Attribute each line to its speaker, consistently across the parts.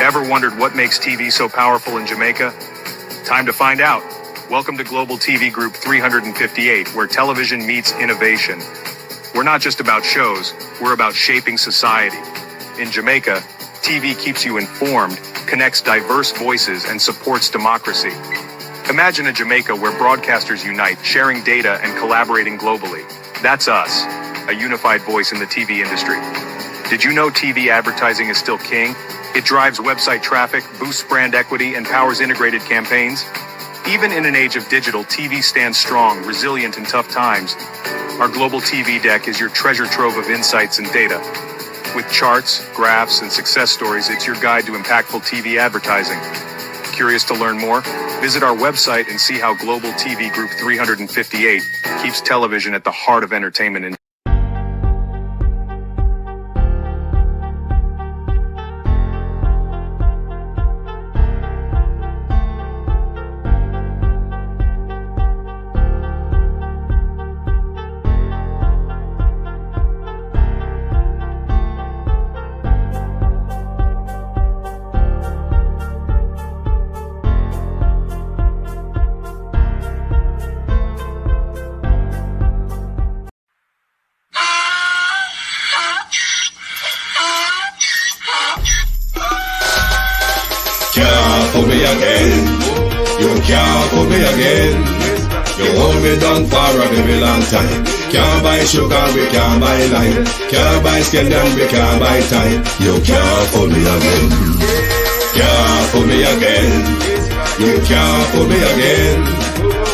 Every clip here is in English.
Speaker 1: Ever wondered what makes TV so powerful in Jamaica? Time to find out. Welcome to Global TV Group 358, where television meets innovation. We're not just about shows, we're about shaping society. In Jamaica, TV keeps you informed, connects diverse voices, and supports democracy. Imagine a Jamaica where broadcasters unite, sharing data and collaborating globally. That's us, a unified voice in the TV industry. Did you know TV advertising is still king? It drives website traffic, boosts brand equity, and powers integrated campaigns. Even in an age of digital, TV stands strong, resilient in tough times. Our global TV deck is your treasure trove of insights and data. With charts, graphs, and success stories, it's your guide to impactful TV advertising. Curious to learn more? Visit our website and see how Global TV Group 358 keeps television at the heart of entertainment and
Speaker 2: Put me again, you can't put me again. You hold me down for a very long time. Can't buy sugar, we can't buy lime. Can't buy skin and we can't buy time. You can't put me again. Can't put me again. You can't put me again.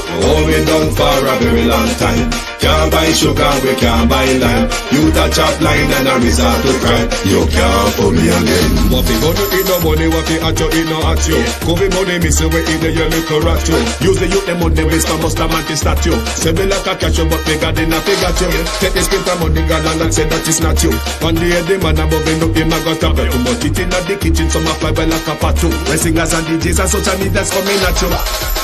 Speaker 2: You hold me down for a very long time. Can't buy sugar, we can't buy lime. You touch up line and I resort to crime. You can't put me again.
Speaker 3: What fi go to eat no money, what fi at you, eat no at you. Covid money, miss away in the year, little rat you. Use the youth, the money, waste a must a man to statue. Say me like a catch you, but me got in a figure you. Take the script of money, God and say that is not you. One day the man above him up, him a got a bed. Too much it in the kitchen, some a fly by like a patu. When singers and DJs and social media's coming at you.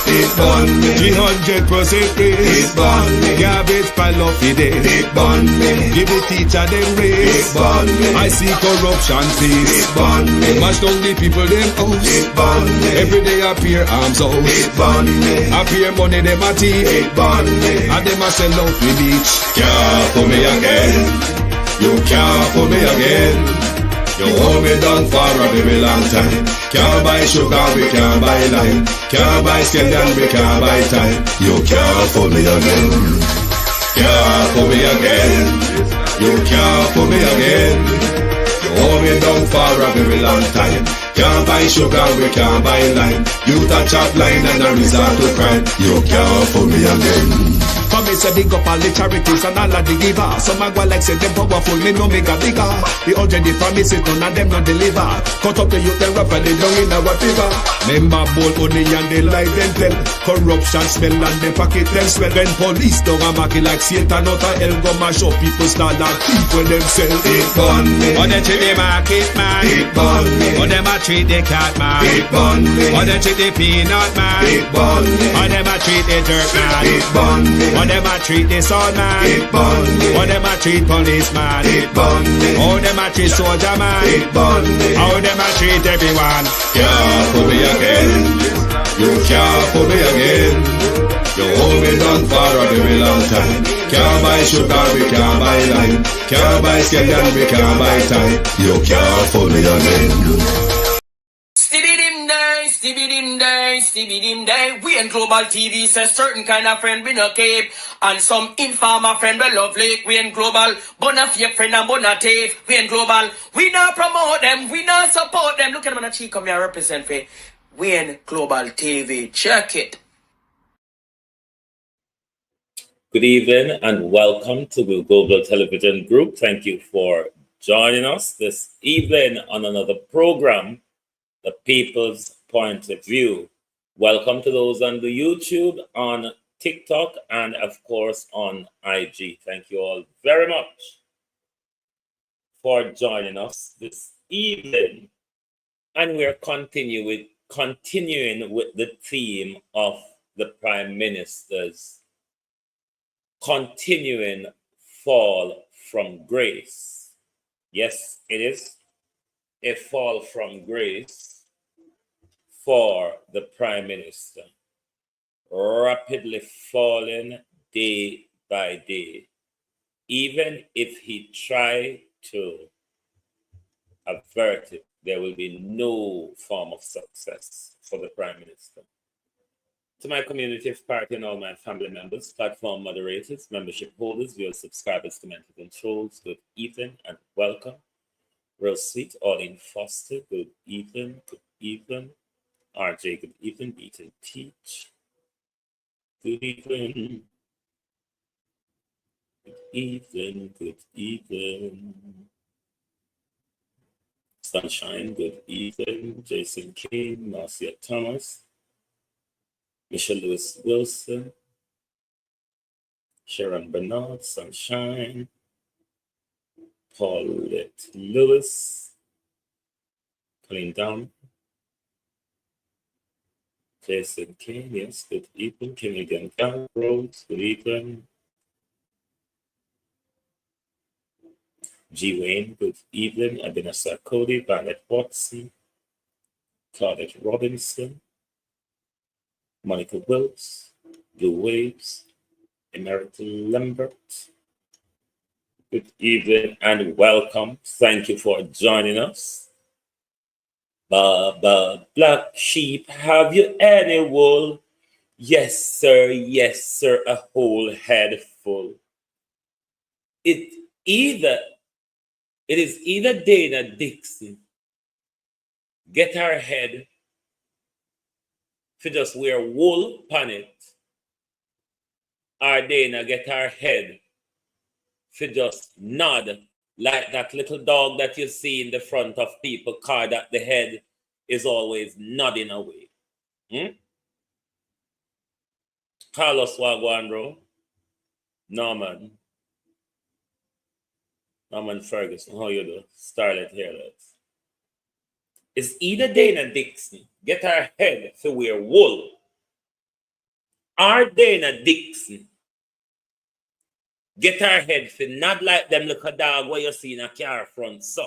Speaker 2: It burn me,
Speaker 3: 300% raise.
Speaker 2: it burn me,
Speaker 3: Garbage pile up the day.
Speaker 2: it burn me,
Speaker 3: Give the teacher them
Speaker 2: it
Speaker 3: raise.
Speaker 2: burn me,
Speaker 3: I see corruption please.
Speaker 2: it burn me,
Speaker 3: Mash down the people them house.
Speaker 2: it burn me,
Speaker 3: Every day appear arms out.
Speaker 2: it burn me,
Speaker 3: Appear money them a thief.
Speaker 2: it burn me.
Speaker 3: And them a sell out the beach.
Speaker 2: Can't put me again. You can't put me again. You hold me down for a very long time. Can't buy sugar, we can't buy lime. Can't buy skin and we can't buy time. You can't put me again. Can't put me again. You can't put me again. You hold me down for a very long time. Can't buy sugar, we can't buy lime. You touch up line and I resort to crime. You can't put me again.
Speaker 3: For me say big up all the charities and all of the givers. Some a go like say them powerful, me know me got bigger. The urgent the promises, none of them not deliver. Cut up the youth, they rap and they down in our fever. Member bowl honey and they lie them tell. Corruption smell and they pocket them swell. When police don't a market like Satan out of hell, go mash up people start like thief when them sell.
Speaker 2: It burn me,
Speaker 3: On them treat the market man.
Speaker 2: it burn me,
Speaker 3: On them a treat the cat man.
Speaker 2: it burn me,
Speaker 3: On them treat the peanut man.
Speaker 2: it burn me,
Speaker 3: On them a treat the dirt man.
Speaker 2: it burn me,
Speaker 3: On them a treat the son man.
Speaker 2: it burn me,
Speaker 3: How them a treat policeman.
Speaker 2: it burn me,
Speaker 3: How them a treat soldier man.
Speaker 2: it burn me.
Speaker 3: How them a treat everyone.
Speaker 2: Can't put me again. You can't put me again. You hold me down for a very long time. Can't buy sugar, we can't buy lime. Can't buy skin and we can't buy time. You can't put me again.
Speaker 4: Stevie dim day. We in Global TV says certain kind of friend we no keep. And some informer friend we love like. We in Global, bona fake friend and bona thief. We in Global, we not promote them, we not support them. Look at them on the cheek, come here represent for. We in Global TV, check it.
Speaker 5: Good evening and welcome to the Global Television Group. Thank you for joining us this evening on another program, The People's Point of View. Welcome to those on the YouTube, on TikTok, and of course on IG. Thank you all very much for joining us this evening. And we're continuing with the theme of the Prime Minister's continuing fall from grace. Yes, it is a fall from grace. for the Prime Minister, rapidly falling day by day. Even if he tried to avert it, there will be no form of success for the Prime Minister. To my community of party and all my family members, platform moderators, membership holders, viewer subscribers to Mental Controls, good evening and welcome. Real Sweet, Arlene Foster, good evening, RJ, good evening, Beat and Teach, good evening, good evening, Sunshine, good evening, Jason King, Marcia Thomas, Michelle Lewis Wilson, Sharon Bernard, Sunshine, Paulette Lewis, Colleen Down, Jason King, yes, good evening, Canadian Gal Rose, good evening, G. Wayne, good evening, Abinasa Cody, Violet Watson, Claudette Robinson, Monica Wilkes, Blue Waves, Emerita Lambert. Good evening and welcome. Thank you for joining us. Baba Black Sheep, have you any wool? Yes, sir, a whole head full. It is either Dana Dixon get her head to just wear wool on it, or Dana get her head to just nod like that little dog that you see in the front of people car that the head is always nodding away. Carlos Wagwanro, Norman Ferguson, how you do? Starlet Hairlets. It's either Dana Dixon get her head to wear wool, or Dana Dixon get her head to nod like them little dog where you see in a car front, so.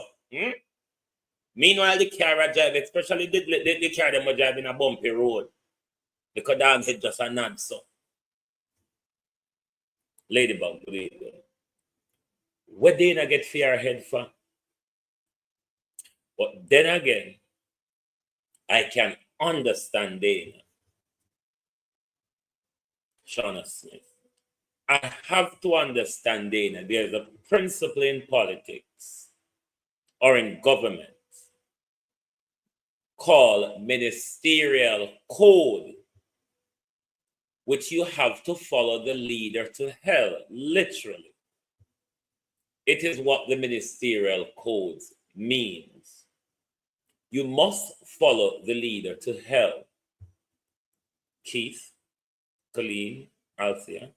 Speaker 5: Meanwhile, the car I drive, especially the car them driving a bumpy road, the dog head just a nod, so. Ladybug, good evening. What Dana get for her head for? But then again, I can understand Dana. Shauna Smith. I have to understand Dana. There's a principle in politics or in government called ministerial code, which you have to follow the leader to hell, literally. It is what the ministerial code means. You must follow the leader to hell. Keith, Colleen, Althea.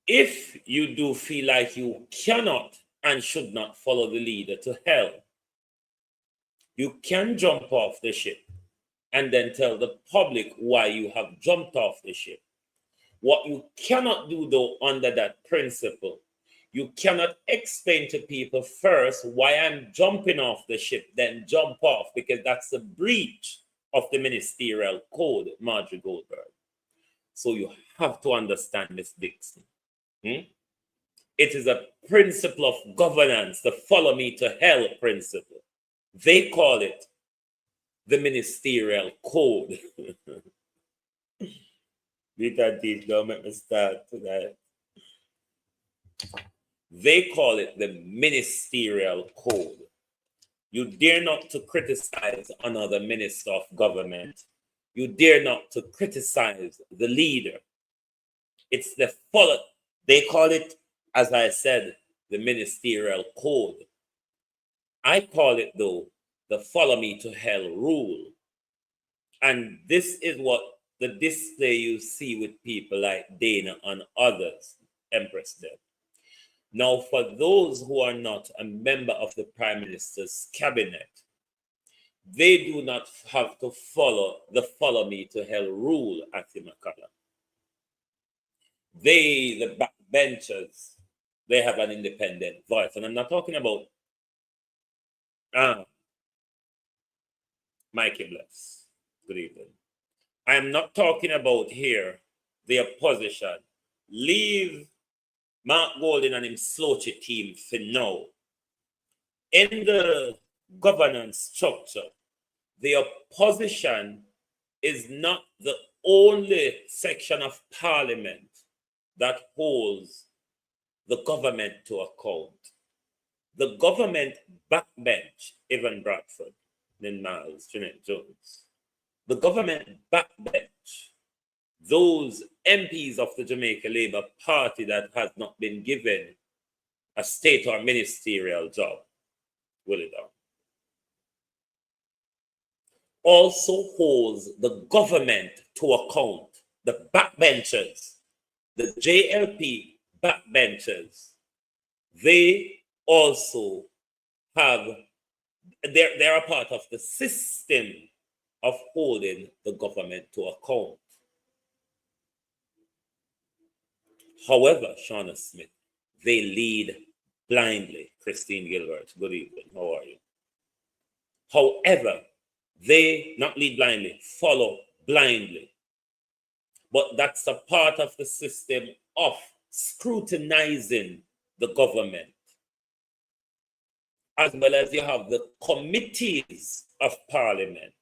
Speaker 5: If you do feel like you cannot and should not follow the leader to hell, you can jump off the ship and then tell the public why you have jumped off the ship. What you cannot do, though, under that principle, you cannot explain to people first why I'm jumping off the ship, then jump off, because that's a breach of the ministerial code, Marjorie Goldberg. So you have to understand, Miss Dixon. It is a principle of governance, the follow me to hell principle. They call it the ministerial code. Don't make me start tonight. They call it the ministerial code. You dare not to criticize another minister of government. You dare not to criticize the leader. It's the follow. They call it, as I said, the ministerial code. I call it, though, the follow me to hell rule. And this is what the display you see with people like Dana and others, Empress Deb. Now, for those who are not a member of the Prime Minister's cabinet, they do not have to follow the follow me to hell rule at Makala. They, the backbenchers, they have an independent voice. And I'm not talking about Mikey Bless. Good evening. I am not talking about here the opposition. Leave Mark Golding and him slouchy team for now. In the governance structure, the opposition is not the only section of parliament that holds the government to account. The government backbench, Evan Bradford, Lynn Miles, Jeanette Jones. The government backbench, those MPs of the Jamaica Labour Party that has not been given a state or ministerial job, will it down, also holds the government to account. The backbenchers, the JLP backbenchers, they also have, they're a part of the system of holding the government to account. However, Shauna Smith, they lead blindly. Christine Gilbert, good evening. How are you? However, they not lead blindly, follow blindly. But that's a part of the system of scrutinizing the government. As well as you have the committees of parliament.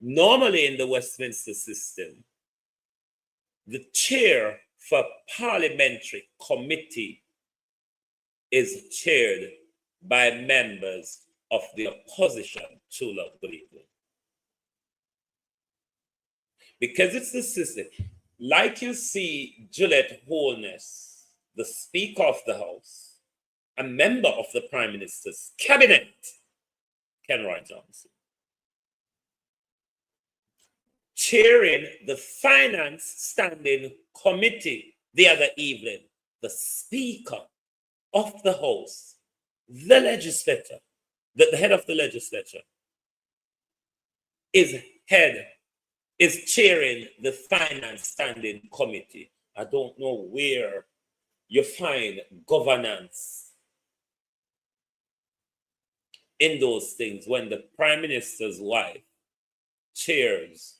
Speaker 5: Normally in the Westminster system, the chair for parliamentary committee is chaired by members of the opposition. True love, good evening. Because it's the system. Like you see Gillette Holness, the Speaker of the House, a member of the Prime Minister's cabinet, Kenroy Johnson, chairing the Finance Standing Committee the other evening, the Speaker of the House, the legislature, the head of the legislature, is chairing the Finance Standing Committee. I don't know where you find governance in those things when the Prime Minister's wife chairs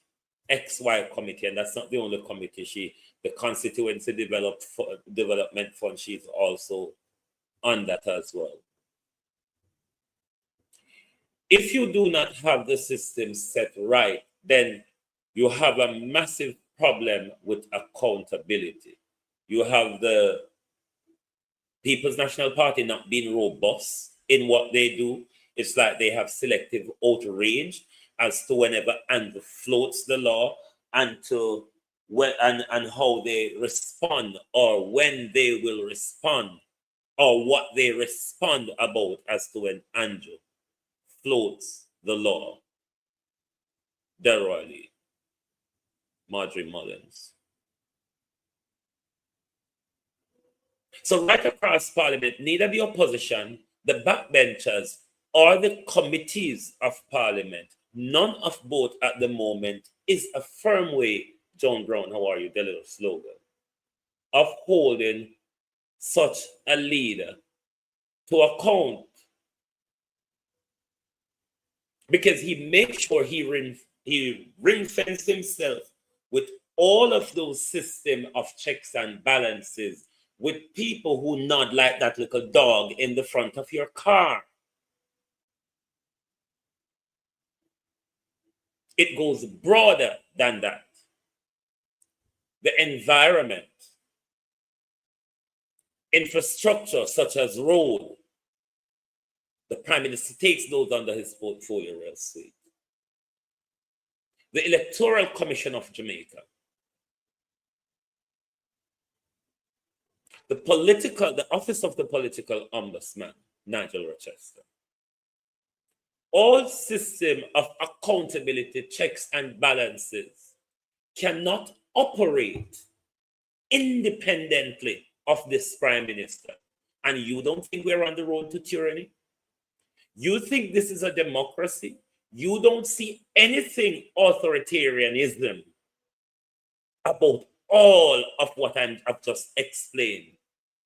Speaker 5: XY committee, and that's not the only committee. The Constituency Development Fund, she's also on that as well. If you do not have the system set right, then you have a massive problem with accountability. You have the People's National Party not being robust in what they do. It's like they have selective outrage as to whenever Andrew floats the law and to when and how they respond, or when they will respond, or what they respond about as to when Andrew floats the law. Delroy Lee, Marjorie Mullins. So right across Parliament, neither the opposition, the backbenchers, or the committees of Parliament, none of both at the moment is a firm way, John Brown, how are you, the little slogan, of holding such a leader to account. Because he makes sure he ring-fences himself with all of those system of checks and balances with people who nod like that little dog in the front of your car. It goes broader than that. The environment, infrastructure such as road, the Prime Minister takes those under his portfolio real sweet. The Electoral Commission of Jamaica, the Office of the Political Ombudsman, Nigel Rochester. All system of accountability, checks and balances cannot operate independently of this Prime Minister. And you don't think we're on the road to tyranny? You think this is a democracy? You don't see anything authoritarianism about all of what I've just explained,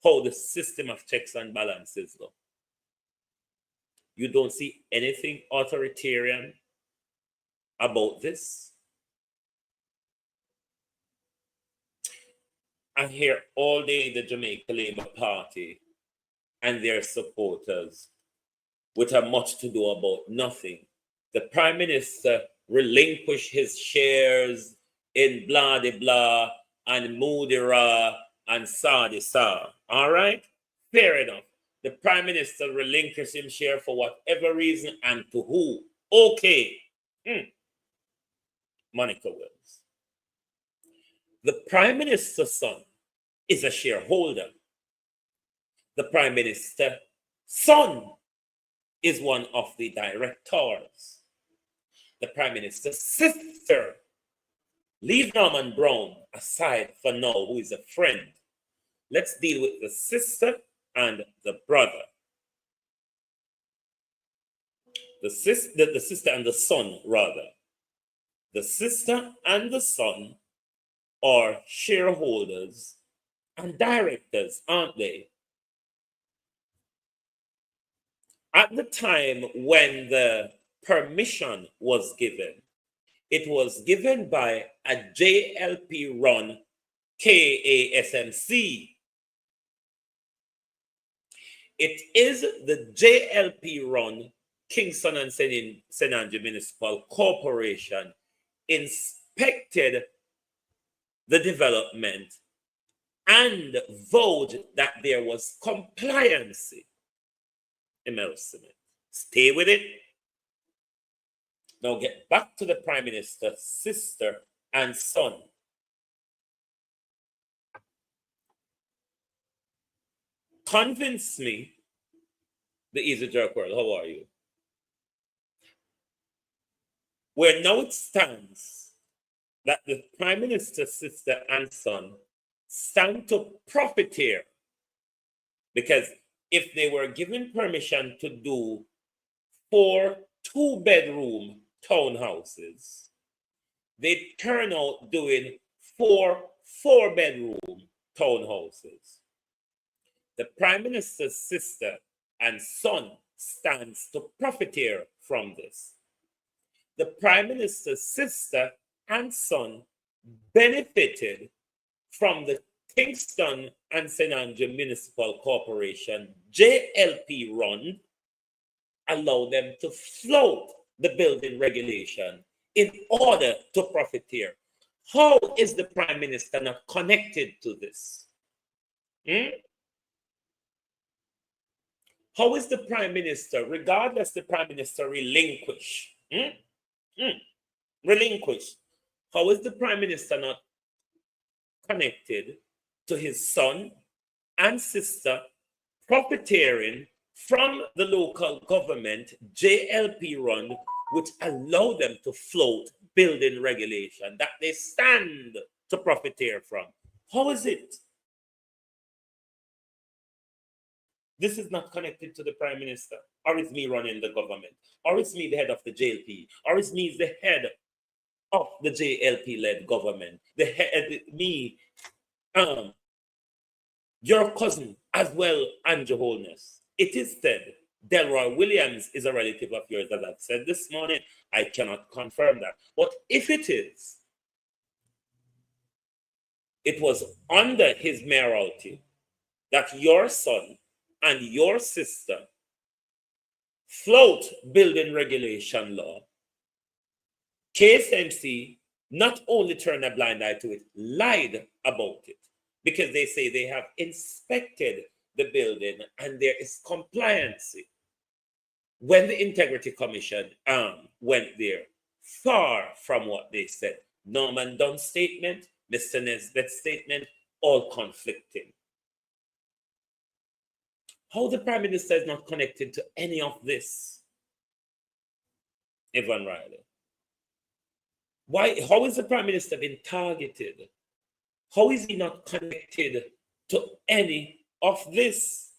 Speaker 5: how the system of checks and balances go. You don't see anything authoritarian about this. I hear all day the Jamaica Labour Party and their supporters which have much to do about nothing. The Prime Minister relinquished his shares in blah de blah and Moodira and Sadi Sa. All right? Fair enough. The Prime Minister relinquished his share for whatever reason and to who. Okay. Monica Wills. The Prime Minister's son is a shareholder. The Prime Minister's son is one of the directors. The Prime Minister's sister, leave Norman Brown aside for now, who is a friend. Let's deal with the sister and the brother. The sister and the son, rather. The sister and the son are shareholders and directors, aren't they? At the time when the permission was given, it was given by a JLP-run KASMC. It is the JLP-run Kingston and St. Andrew Municipal Corporation inspected the development and voted that there was compliance. Stay with it. Now get back to the Prime Minister's sister and son. Convince me, the Easy Jerk World, how are you? Where now it stands that the Prime Minister's sister and son stand to profiteer, because if they were given permission to do 4 2-bedroom townhouses, they turn out doing 4 4-bedroom townhouses. The Prime Minister's sister and son stands to profiteer from this. The Prime Minister's sister and son benefited from the Kingston and St. Andrew Municipal Corporation JLP run, allow them to float the building regulation in order to profiteer. How is the Prime Minister not connected to this? How is the Prime Minister, regardless the Prime Minister relinquish? Relinquish. How is the Prime Minister not connected to his son and sister profiteering from the local government JLP run, which allow them to float building regulation that they stand to profiteer from? How is it? This is not connected to the Prime Minister, or it's me running the government, or it's me the head of the JLP, or it's me the head of the JLP-led government, your cousin as well, Andrew Holness. It is said Delroy Williams is a relative of yours, as I've said this morning. I cannot confirm that. But if it is, it was under his mayoralty that your son and your sister float building regulation law. KSMC not only turned a blind eye to it, lied about it, because they say they have inspected the building and there is compliance. When the Integrity Commission went there, far from what they said. Norman Dunn's statement, Mr. Nesbitt's statement, all conflicting. How the Prime Minister is not connected to any of this? Evan Riley. Why? How is the Prime Minister being targeted? How is he not connected to any of this?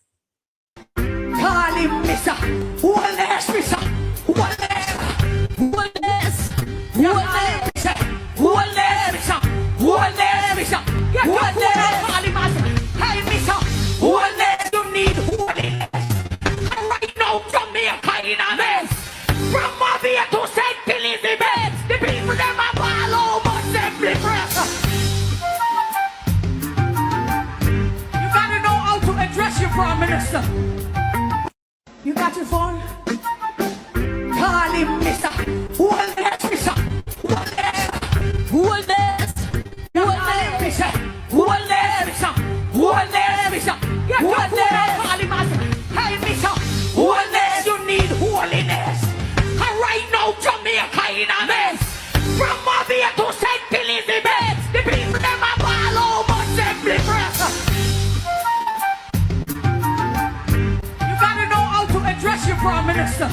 Speaker 6: Call him Mr. Holness, Mr. Holness, Holness, Holness, Holness, Holness, Holness, call him as, hey Mr. Holness, you need holiness. And right now, come here, call mess. From Mafia to St. Elizabeth, the people them a ball over Assembly Press. You gotta know how to address your Prime Minister. You got your phone? Call him Mr. Holness, Mr. Holness. Holness. Holness, Mr. Holness, Mr. Holness, Mr. Holness. Call him as, hey, Mr. Holness, you need holiness. And right now, Jamaica in a mess. From Mafia to St. Elizabeth, the people them a ball over Assembly Press. You gotta know how to address your Prime Minister.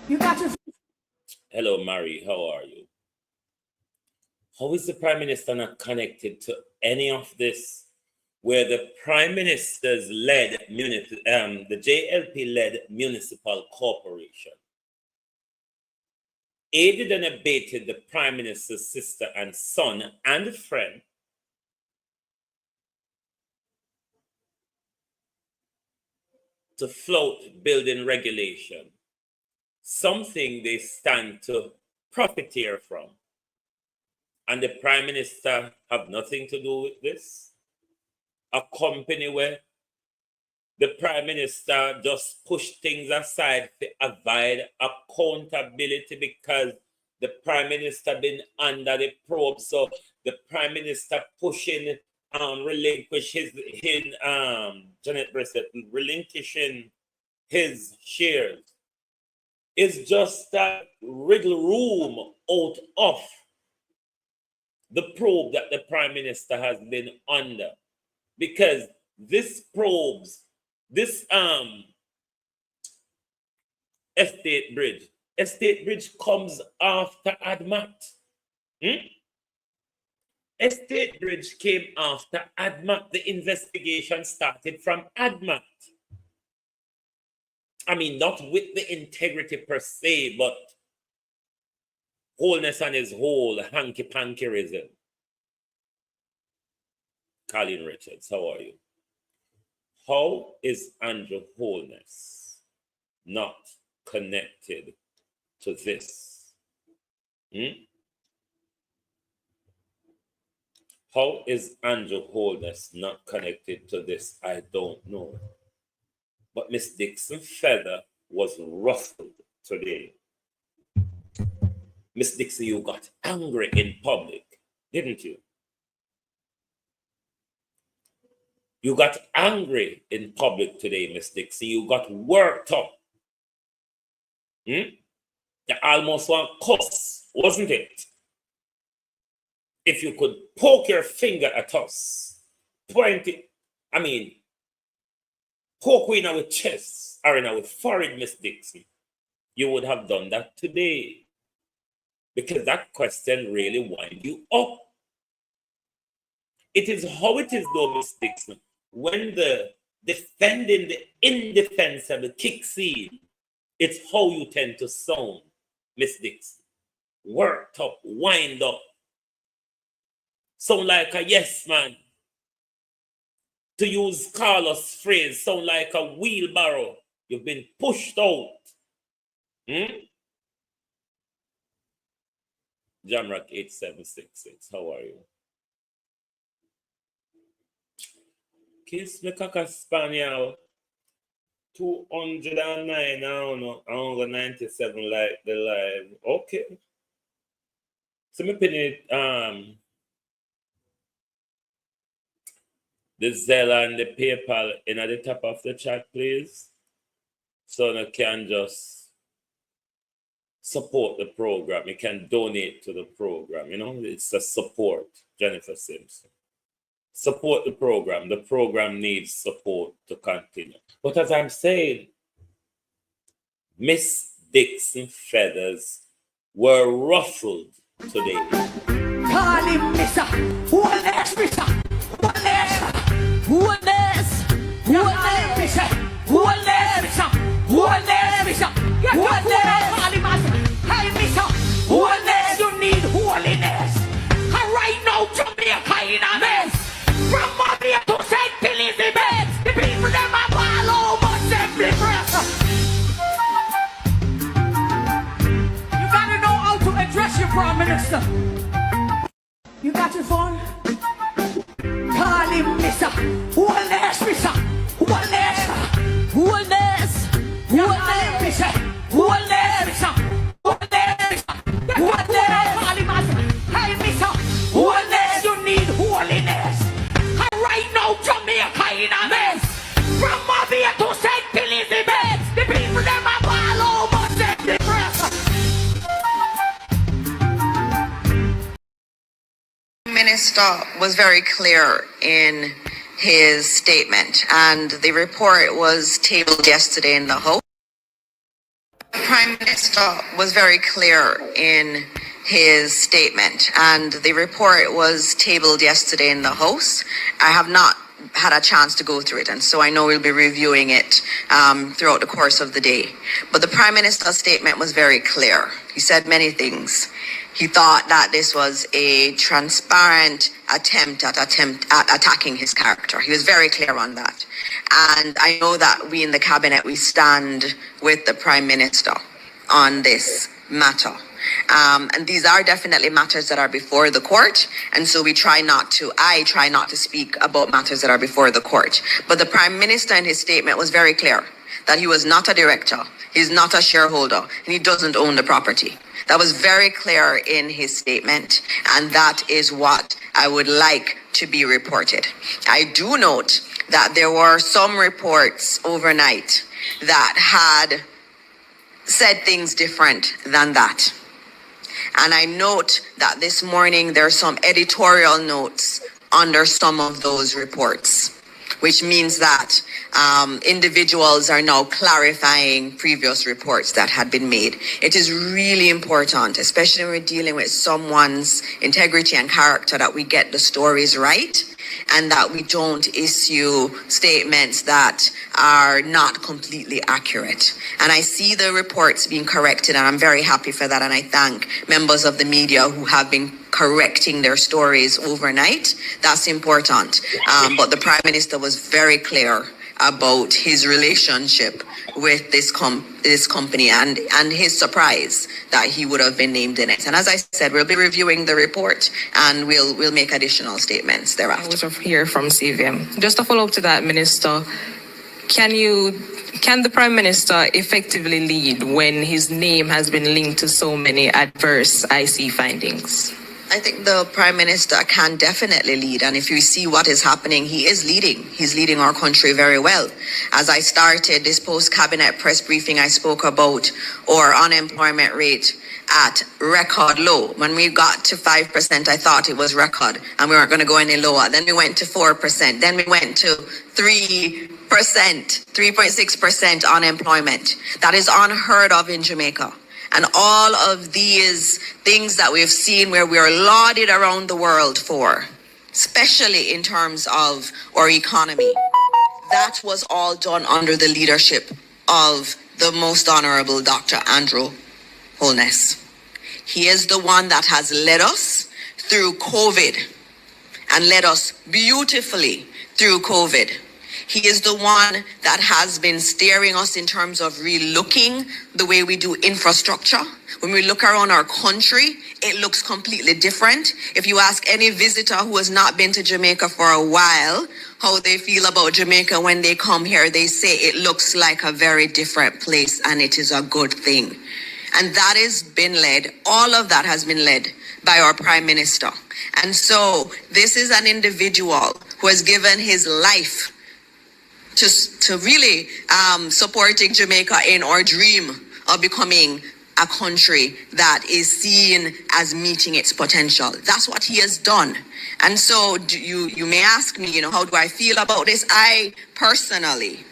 Speaker 6: You got your...
Speaker 5: Hello, Mary. How are you? How is the Prime Minister not connected to any of this? Where the Prime Minister's led, the JLP-led municipal corporation aided and abated the Prime Minister's sister and son and friend to float building regulation, something they stand to profiteer from. And the Prime Minister have nothing to do with this. A company where the Prime Minister just pushed things aside to avoid accountability because the Prime Minister been under the probe. So the Prime Minister pushing relinquishing his shares is just a wriggle room out of the probe that the Prime Minister has been under. Because this probes, this estate bridge comes after ADMAT. Estate bridge came after ADMAT. The investigation started from ADMAT. I mean, not with the integrity per se, but Holness and his whole hanky-pankyism. Colin Richards, how are you? How is Andrew Holness not connected to this? How is Andrew Holness not connected to this? I don't know. But Miss Dixon Feather was ruffled today. Miss Dixon, you got angry in public, didn't you? You got angry in public today, Miss Dixon. You got worked up. You almost want cuss, wasn't it? If you could poke your finger at us, point it, poke in our chest or in our forehead, Miss Dixon, you would have done that today. Because that question really winds you up. It is how it is, though, Miss Dixon. When the defending the indefensible kicks in, it's how you tend to sound, Miss Dixon. Worked up, wind up. Sound like a yes man. To use Carlos' phrase, sound like a wheelbarrow. You've been pushed out. Jamrock 8766, how are you? Kiss me kaka Spaniel. 209 now, 97 like the live. Okay. So me put it the Zelle and the PayPal in at the top of the chat, please. So you can just support the program. You can donate to the program. It's a support, Jennifer Simpson. Support the program. The program needs support to continue. But as I'm saying, Miss Dixon Feathers were ruffled today.
Speaker 6: Call him Mr. Holness, Mr. Holness. Holness. Holness, Mr. Holness, Mr. Holness, Mr. Holness. Call him as, hey, Mr. Holness, you need holiness. And right now, Jamaica in a mess. From Mafia to St. Elizabeth, the people them a ball over Assembly Press. Minister. You got your phone? Call him Mr. Holness, Mr. Holness. Holness. Holness, Mr. Holness, Mr. Holness. Holness. Call him as, hey, Mr. Holness, you need holiness. And right now, Jamaica in a mess. From Mafia to St. Elizabeth, the people them are all over the press.
Speaker 7: Minister was very clear in his statement, and the report was tabled yesterday in the House. The Prime Minister was very clear in his statement, and the report was tabled yesterday in the House. I have not had a chance to go through it, and so I know we'll be reviewing it throughout the course of the day. But the Prime Minister's statement was very clear. He said many things. He thought that this was a transparent attempt at attacking his character. He was very clear on that. And I know that we in the cabinet, we stand with the Prime Minister on this matter. And these are definitely matters that are before the court. And so I try not to speak about matters that are before the court. But the Prime Minister in his statement was very clear that he was not a director, he's not a shareholder, and he doesn't own the property. That was very clear in his statement, and that is what I would like to be reported. I do note that there were some reports overnight that had said things different than that. And I note that this morning there are some editorial notes under some of those reports, which means that individuals are now clarifying previous reports that had been made. It is really important, especially when we're dealing with someone's integrity and character, that we get the stories right and that we don't issue statements that are not completely accurate. And I see the reports being corrected, and I'm very happy for that. And I thank members of the media who have been correcting their stories overnight. That's important. But the Prime Minister was very clear about his relationship with this company and his surprise that he would have been named in it. And as I said, we'll be reviewing the report and we'll make additional statements thereafter.
Speaker 8: I was here from CVM. Just to follow up to that, Minister, can the Prime Minister effectively lead when his name has been linked to so many adverse IC findings?
Speaker 7: I think the Prime Minister can definitely lead. And if you see what is happening, he is leading. He's leading our country very well. As I started this post-cabinet press briefing, I spoke about our unemployment rate at record low. When we got to 5%, I thought it was record and we weren't going to go any lower. Then we went to 4%. Then we went to 3.6% unemployment. That is unheard of in Jamaica. And all of these things that we've seen where we are lauded around the world for, especially in terms of our economy, that was all done under the leadership of the most honorable Dr. Andrew Holness. He is the one that has led us through COVID and led us beautifully through COVID. He is the one that has been steering us in terms of relooking the way we do infrastructure. When we look around our country, it looks completely different. If you ask any visitor who has not been to Jamaica for a while, how they feel about Jamaica when they come here, they say it looks like a very different place, and it is a good thing. And that has been led, all of that has been led by our Prime Minister. And so this is an individual who has given his life to really supporting Jamaica in our dream of becoming a country that is seen as meeting its potential. That's what he has done. And so you may ask me, how do I feel about this? I personally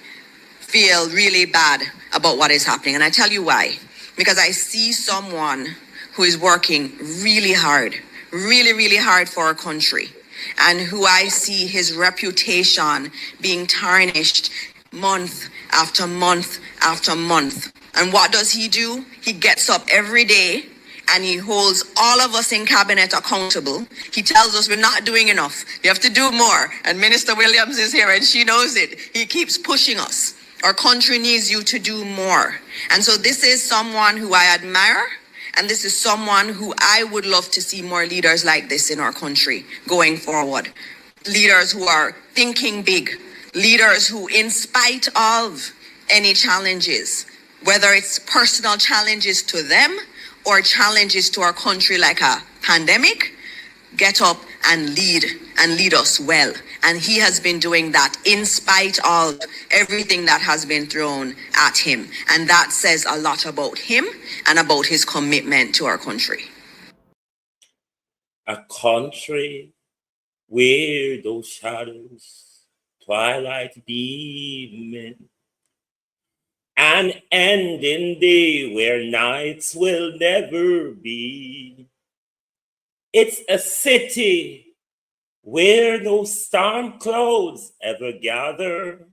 Speaker 7: feel really bad about what is happening. And I tell you why. Because I see someone who is working really hard for our country, and who I see his reputation being tarnished month after month after month. And what does he do? He gets up every day and he holds all of us in cabinet accountable. He tells us we're not doing enough. You have to do more. And Minister Williams is here and she knows it. He keeps pushing us. Our country needs you to do more. And so this is someone who I admire And this is someone who I would love to see more leaders like this in our country going forward. Leaders who are thinking big, leaders who, in spite of any challenges, whether it's personal challenges to them or challenges to our country like a pandemic, get up and lead us well. And he has been doing that in spite of everything that has been thrown at him. And that says a lot about him and about his commitment to our country.
Speaker 5: A country where those shadows, twilight beaming, an ending day where nights will never be. It's a city where no storm clouds ever gather.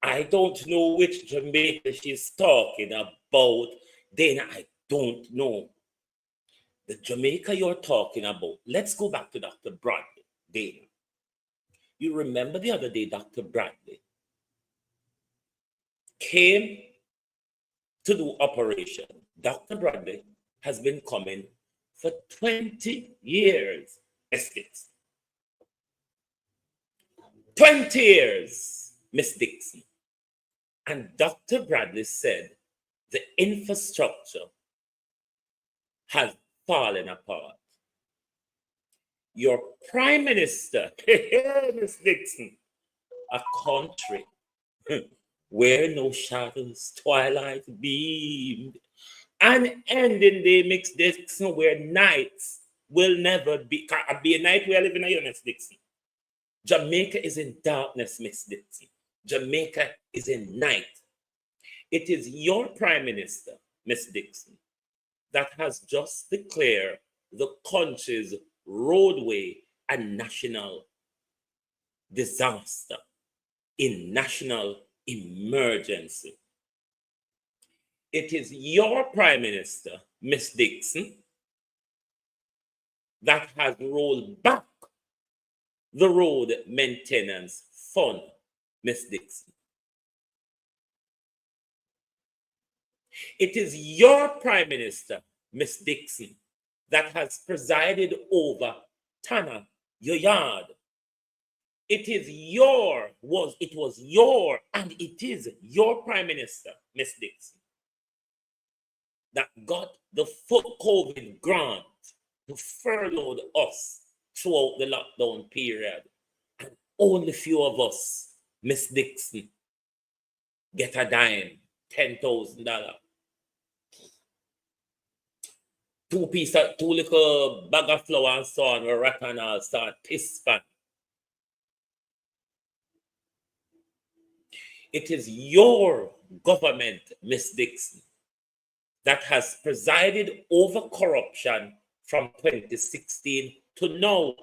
Speaker 5: I don't know which Jamaica she's talking about. Then I don't know. The Jamaica you're talking about, let's go back to Dr. Bradley. Dana, you remember the other day Dr. Bradley came to do operation. Dr. Bradley has been coming for 20 years. 20 years, Miss Dixon. And Dr. Bradley said the infrastructure has fallen apart. Your prime minister, Miss Dixon, a country where no shadows, twilight beamed, an ending day, Miss Dixon, where nights will never be. Can't be a night we are living in, Miss Dixon. Jamaica is in darkness, Miss Dixon. Jamaica is in night. It is your prime minister, Miss Dixon, that has just declared the country's roadway a national disaster, in national emergency. It is your prime minister, Miss Dixon, that has rolled back the road maintenance fund, Miss Dixon. It is your prime minister, Miss Dixon, that has presided over Tana, your yard. It is your prime minister, Miss Dixon, that got the full COVID grant to furlough us throughout the lockdown period. And only few of us, Miss Dixon, get a dime, $10,000. Two little bag of flour and so on, where rat and all start piss pan. It is your government, Miss Dixon, that has presided over corruption from 2016 to now.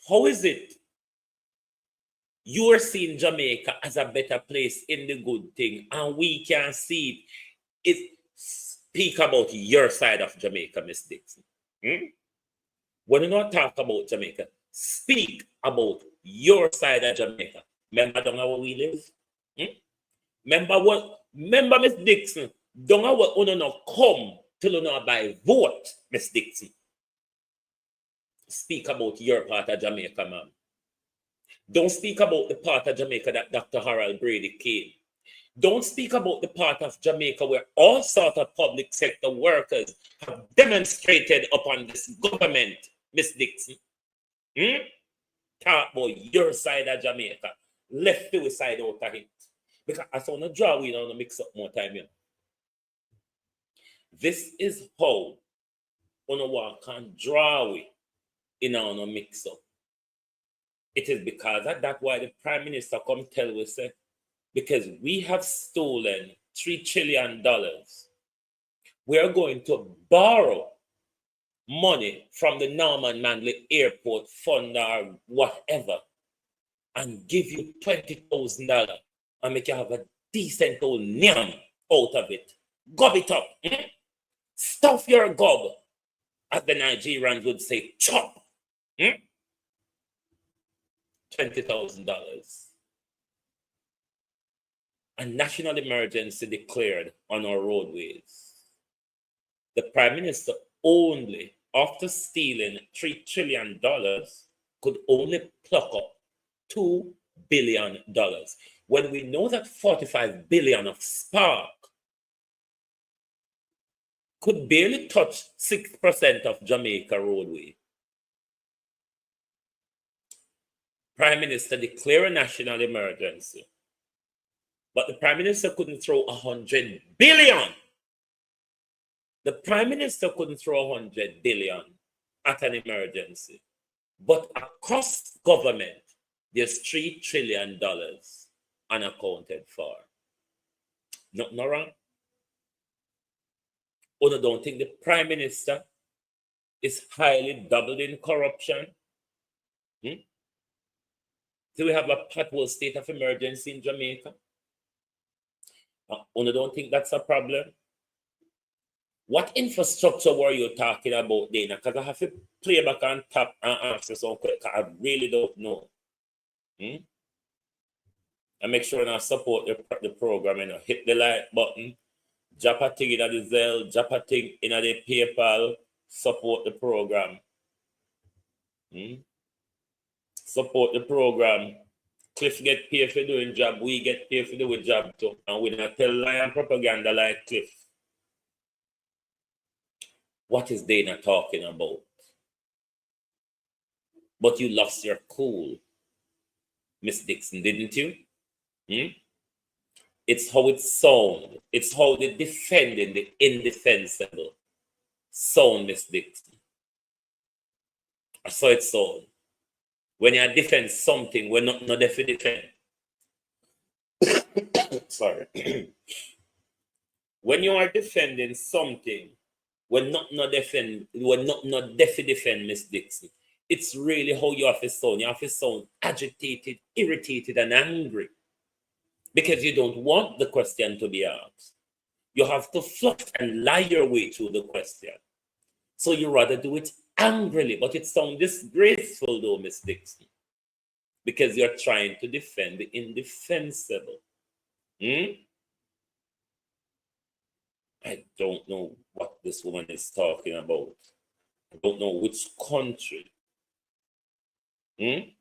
Speaker 5: How is it you are seeing Jamaica as a better place in the good thing, and we can see it? Speak about your side of Jamaica, Miss Dixon. When you not talk about Jamaica, speak about your side of Jamaica. Remember down where we live? Remember Miss Dixon, down where you not come till you not by vote, Miss Dixon. Speak about your part of Jamaica, ma'am. Don't speak about the part of Jamaica that Dr. Harold Brady came. Don't speak about the part of Jamaica where all sorts of public sector workers have demonstrated upon this government, Miss Dixon. Talk about your side of Jamaica. Left to the side out of it. Because I saw no draw, we don't mix up more time. This is how on walk and draw we in our mix up. It is because of that why the Prime Minister come tell us, because we have stolen $3 trillion, we are going to borrow money from the Norman Manley Airport Fund or whatever and give you $20,000 and make you have a decent old nyam out of it. Gob it up. Stuff your gob, as the Nigerians would say, chop. $20,000. a national emergency declared on our roadways. The Prime Minister only, after stealing $3 trillion, could only pluck up $2 billion. When we know that 45 billion of spark could barely touch 6% of Jamaica roadway. Prime Minister declare a national emergency, but the Prime Minister couldn't throw 100 billion. The Prime Minister couldn't throw 100 billion at an emergency, but across government, there's $3 trillion unaccounted for. Nothing wrong. Or don't think the Prime Minister is highly doubled in corruption? Do we have a pothole state of emergency in Jamaica? Or don't think that's a problem? What infrastructure were you talking about, Dana? Because I have to play back and tap and answer some quick. I really don't know. And make sure I support the program, hit the like button, drop a thing in the Zelle, drop a thing in the PayPal, support the program. Support the program. Cliff get paid for doing job, we get paid for doing job too. And we don't tell lie and propaganda like Cliff. What is Dana talking about? But you lost your cool, Miss Dixon, didn't you? It's how it sounds. It's how they defending the indefensible sound, Miss Dixon. I saw it sound. When you defend something, we're not there for defend. Sorry. When you are defending something, we're not there for defend, Miss Dixon. It's really how you have to sound. You have to sound agitated, irritated, and angry. Because you don't want the question to be asked. You have to fluff and lie your way through the question. So you rather do it angrily, but it sounds disgraceful though, Miss Dixon. Because you're trying to defend the indefensible. I don't know what this woman is talking about. I don't know which country. I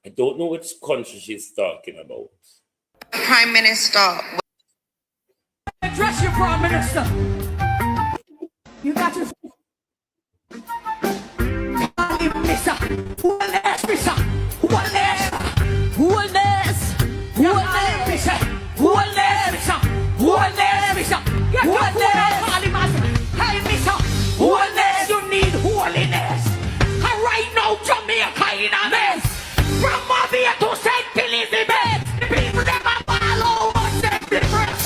Speaker 5: don't know which country she's talking about.
Speaker 7: Prime Minister.
Speaker 6: Address your Prime Minister. You got to. You need holiness. And right now, Jamaica in a mess. From Mafia to St. Elizabeth, the people them a follow us every breath.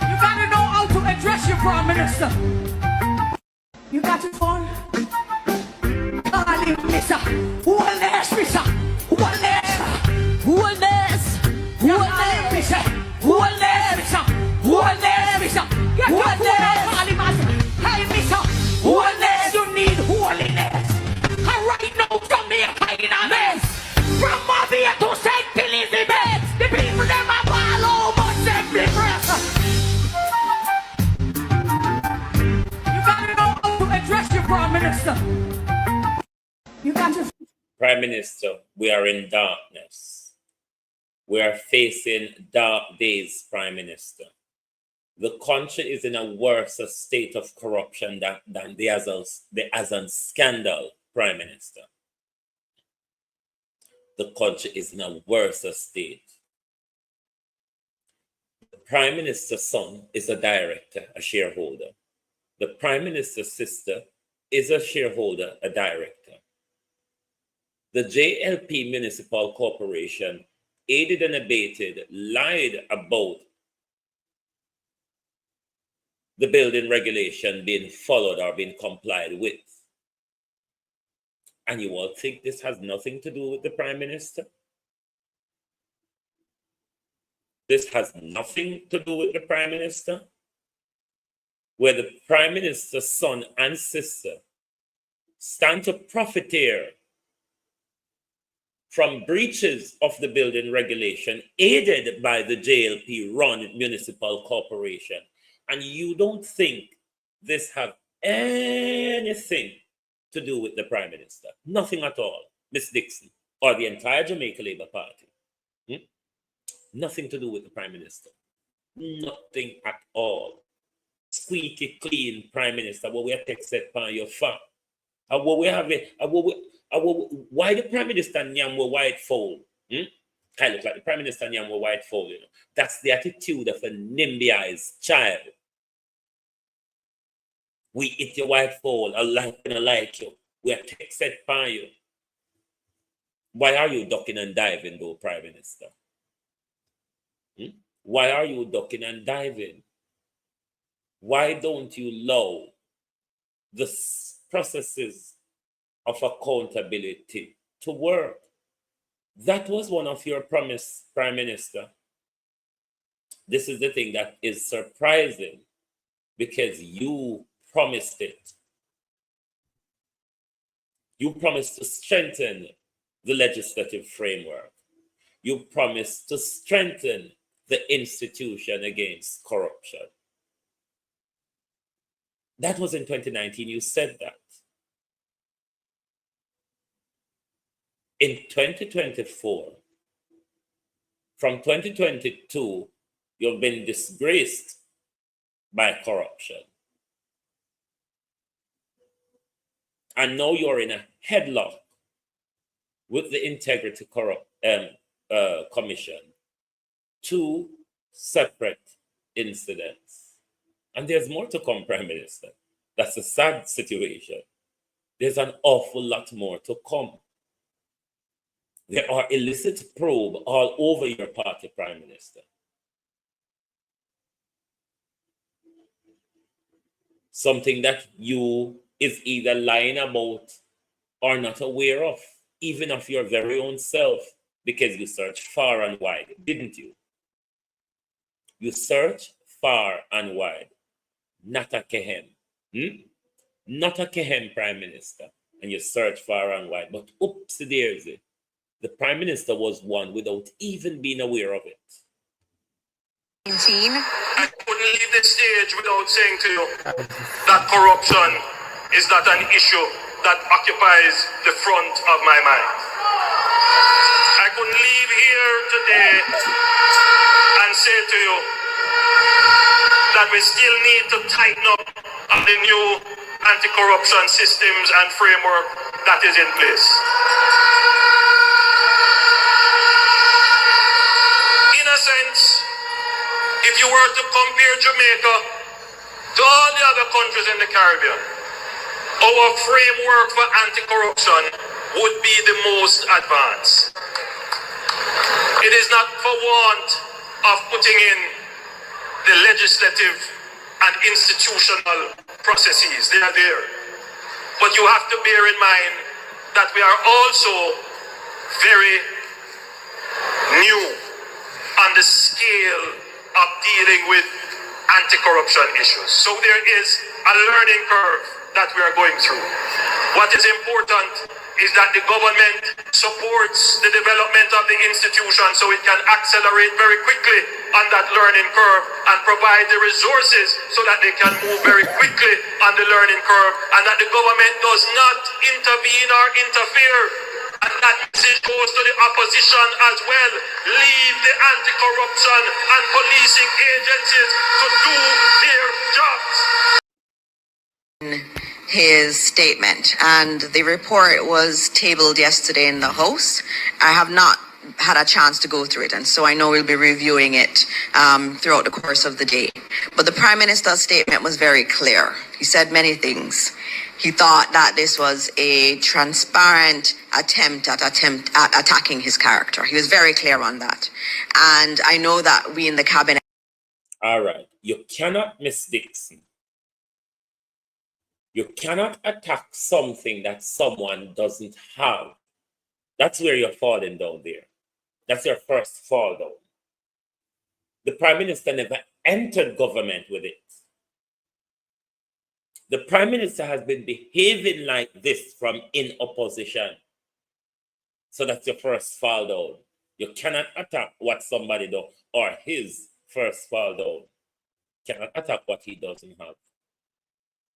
Speaker 6: You gotta know how to address your Prime Minister. You got to phone. Call him Mr. Holness, Mr. Holness. Holness. Holness, Mr. Holness, Mr. Holness, Mr. Holness. Call him as, hey, Mr. Holness, you need holiness. And right now, Jamaica in a mess. From Mafia to St. Elizabeth, the people them a follow us every breath. You gotta know how to address your Prime Minister. You got to.
Speaker 5: Prime Minister, we are in darkness. We are facing dark days, Prime Minister. The country is in a worse state of corruption than the Azan scandal, Prime Minister. The country is in a worse state. The Prime Minister's son is a director, a shareholder. The Prime Minister's sister is a shareholder, a director. The JLP Municipal Corporation aided and abated, lied about the building regulation being followed or being complied with. And you all think this has nothing to do with the Prime Minister? This has nothing to do with the Prime Minister? Where the Prime Minister's son and sister stand to profiteer from breaches of the building regulation aided by the JLP-run municipal corporation. And you don't think this have anything to do with the Prime Minister? Nothing at all, Miss Dixon, or the entire Jamaica Labour Party. Nothing to do with the Prime Minister. Nothing at all. Squeaky clean Prime Minister, what we have texted upon your farm. What we have it, why the Prime Minister Nyamwa white fowl? Kind of like the Prime Minister Nyamwa white fowl, you know. That's the attitude of a nimbyized child. We eat your white fowl, I like you. We are texted upon you. Why are you ducking and diving, though, Prime Minister? Why are you ducking and diving? Why don't you allow the processes of accountability to work? That was one of your promise, Prime Minister. This is the thing that is surprising, because you promised it. You promised to strengthen the legislative framework. You promised to strengthen the institution against corruption. That was in 2019, you said that. In 2024, from 2022, you've been disgraced by corruption. And now you're in a headlock with the Integrity Commission. Two separate incidents. And there's more to come, Prime Minister. That's a sad situation. There's an awful lot more to come. There are illicit probe all over your party, Prime Minister. Something that you is either lying about or not aware of, even of your very own self, because you searched far and wide, didn't you? You searched far and wide. Not a Kehem. Not a Kehem, Prime Minister. And you search far and wide. But oopsie daisy, the Prime Minister was one without even being aware of it.
Speaker 9: I couldn't leave the stage without saying to you that corruption is not an issue that occupies the front of my mind. I couldn't leave here today and say to you that we still need to tighten up on the new anti-corruption systems and framework that is in place. In a sense, if you were to compare Jamaica to all the other countries in the Caribbean, our framework for anti-corruption would be the most advanced. It is not for want of putting in the legislative and institutional processes. They are there. But you have to bear in mind that we are also very new on the scale of dealing with anti-corruption issues. So there is a learning curve that we are going through. What is important is that the government supports the development of the institution so it can accelerate very quickly on that learning curve and provide the resources so that they can move very quickly on the learning curve, and that the government does not intervene or interfere. And that message goes to the opposition as well. Leave the anti-corruption and policing agencies to do their jobs.
Speaker 7: His statement, and the report was tabled yesterday in the House. I have not had a chance to go through it, and so I know we'll be reviewing it throughout the course of the day. But the Prime Minister's statement was very clear. He said many things. He thought that this was a transparent attempt at attacking his character. He was very clear on that. And I know that we in the cabinet...
Speaker 5: All right. You cannot, Miss Dixon. You cannot attack something that someone doesn't have. That's where you're falling down there. That's your first fall down. The Prime Minister never entered government with it. The Prime Minister has been behaving like this from in opposition. So that's your first fall down. You cannot attack what somebody does or his first fall down. Cannot attack what he doesn't have.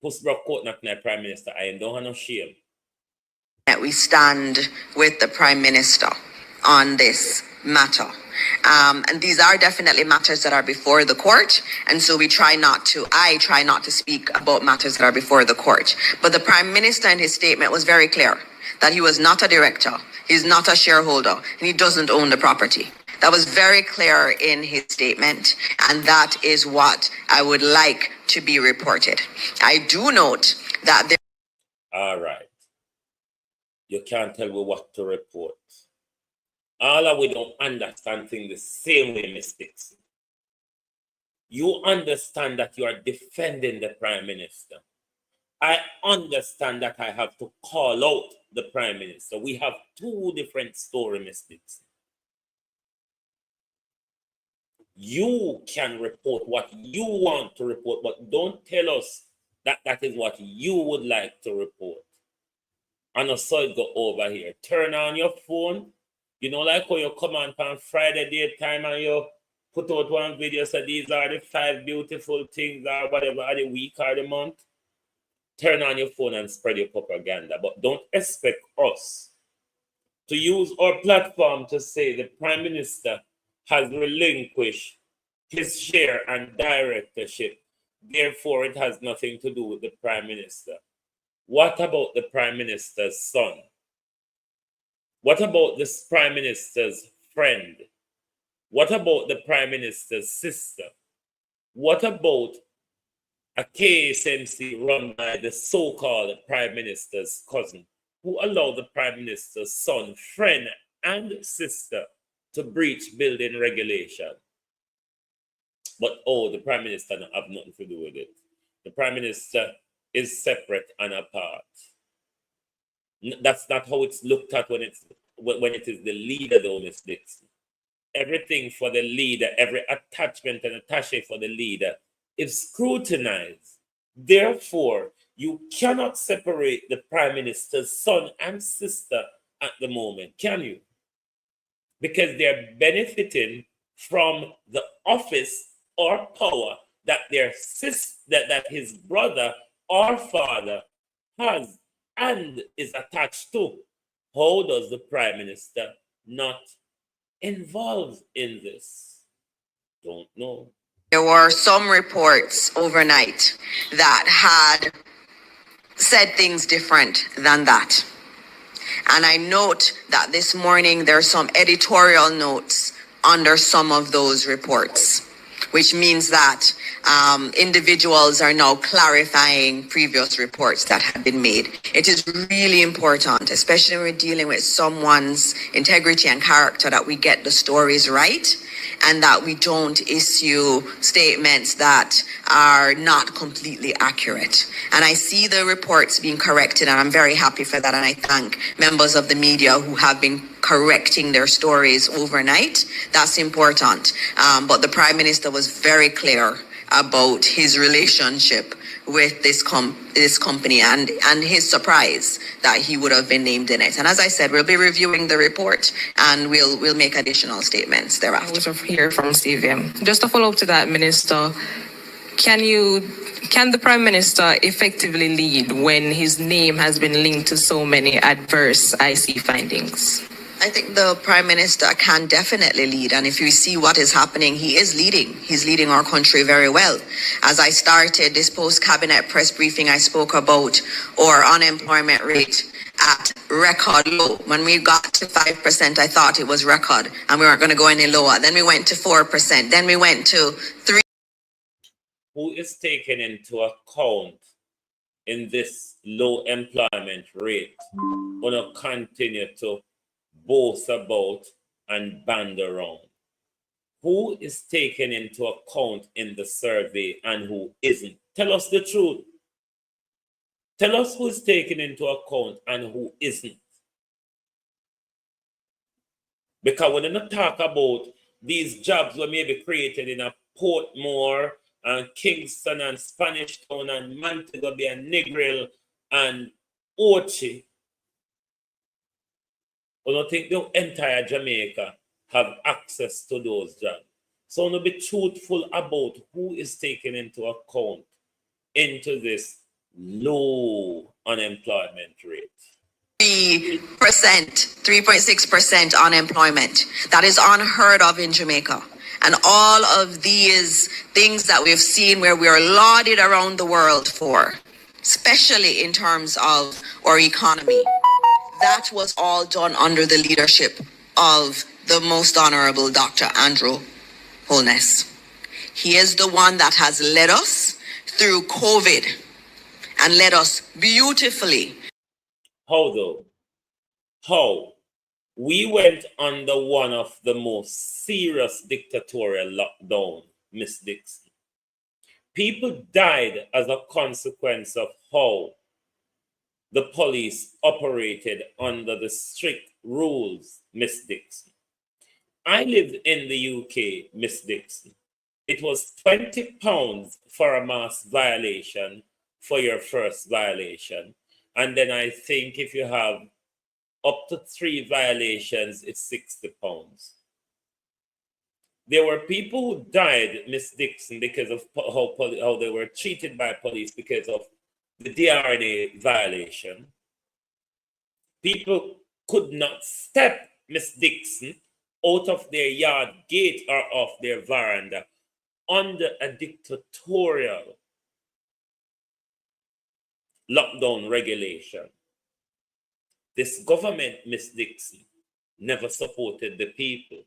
Speaker 5: Post broke court not Prime Minister. I don't have no shame.
Speaker 7: That we stand with the Prime Minister on this matter. And these are definitely matters that are before the court. And so I try not to speak about matters that are before the court. But the Prime Minister in his statement was very clear that he was not a director, he's not a shareholder, and he doesn't own the property. That was very clear in his statement, and that is what I would like to be reported. I do note that there.
Speaker 5: All right. You can't tell me what to report. All of we don't understand things the same way, mistakes. You understand that you are defending the Prime Minister. I understand that I have to call out the Prime Minister. We have two different story, mistakes. You can report what you want to report, but don't tell us that that is what you would like to report. And also it go over here. Turn on your phone. You know, like when you come on Friday daytime and you put out one video, so these are the 5 beautiful things or whatever, of the week or the month. Turn on your phone and spread your propaganda. But don't expect us to use our platform to say the Prime Minister has relinquished his share and directorship. Therefore, it has nothing to do with the Prime Minister. What about the Prime Minister's son? What about this Prime Minister's friend? What about the Prime Minister's sister? What about a KSMC run by the so-called Prime Minister's cousin, who allowed the Prime Minister's son, friend, and sister to breach building regulation? But the Prime Minister don't have nothing to do with it. The Prime Minister is separate and apart. That's not how it's looked at when it is the leader, though, Miss Dixon. Everything for the leader, every attachment and attaché for the leader is scrutinized. Therefore, you cannot separate the Prime Minister's son and sister at the moment, can you? Because they're benefiting from the office or power that that his brother or father has and is attached to. How does the Prime Minister not involved in this? Don't know.
Speaker 7: There were some reports overnight that had said things different than that. And I note that this morning there are some editorial notes under some of those reports, which means that individuals are now clarifying previous reports that have been made. It is really important, especially when we're dealing with someone's integrity and character, that we get the stories right and that we don't issue statements that are not completely accurate. And I see the reports being corrected, and I'm very happy for that. And I thank members of the media who have been correcting their stories overnight. That's important. But the Prime Minister was very clear about his relationship with this company and his surprise that he would have been named in it. And as I said, we'll be reviewing the report and we'll make additional statements thereafter.
Speaker 8: I was here from CVM. Just to follow up to that, Minister, can the Prime Minister effectively lead when his name has been linked to so many adverse IC findings?
Speaker 7: I think the Prime Minister can definitely lead. And if you see what is happening, he is leading. He's leading our country very well. As I started this post-cabinet press briefing, I spoke about our unemployment rate at record low. When we got to 5%, I thought it was record and we weren't going to go any lower. Then we went to 4%. Then we went to 3%.
Speaker 5: Who is taken into account in this low employment rate? Going to continue to boast about and band around. Who is taken into account in the survey and who isn't? Tell us the truth. Tell us who is taken into account and who isn't. Because when you talk about these jobs that may be created in a Portmore and Kingston and Spanish Town and Montego Bay and Negril and Ochi, I don't think the entire Jamaica have access to those jobs. So no be truthful about who is taken into account into this low unemployment rate.
Speaker 7: 3.6% unemployment. That is unheard of in Jamaica. And all of these things that we've seen where we are lauded around the world for, especially in terms of our economy, that was all done under the leadership of the most honorable Dr. Andrew Holness. He is the one that has led us through COVID and led us beautifully.
Speaker 5: How though? How? We went under one of the most serious dictatorial lockdown, Miss Dixon. People died as a consequence of how the police operated under the strict rules, Miss Dixon. I lived in the UK, Miss Dixon. It was £20 for a mass violation for your first violation. And then I think if you have up to 3 violations, it's £60. There were people who died, Miss Dixon, because of how they were treated by police because of the DNA violation. People could not step, Miss Dixon, out of their yard gate or off their veranda under a dictatorial lockdown regulation. This government, Miss Dixon, never supported the people,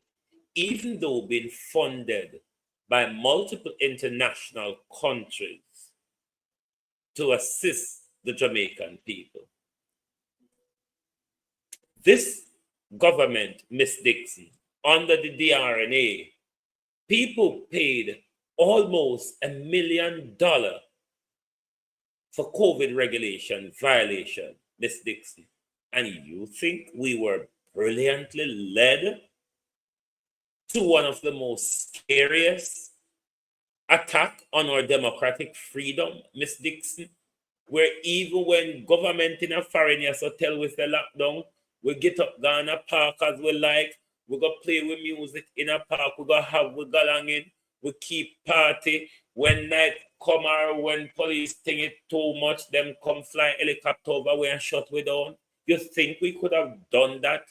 Speaker 5: even though being funded by multiple international countries to assist the Jamaican people. This government, Miss Dixon, under the DRNA, people paid almost $1 million for COVID regulation violation, Miss Dixon. And you think we were brilliantly led to one of the most scariest attack on our democratic freedom, Miss Dixon, where even when government in a foreign so tell with the lockdown, we get up down a park as we like, we go play with music in a park, we go have we go along in, we keep party. When night come or when police think it too much, them come fly helicopter over we and shut we down. You think we could have done that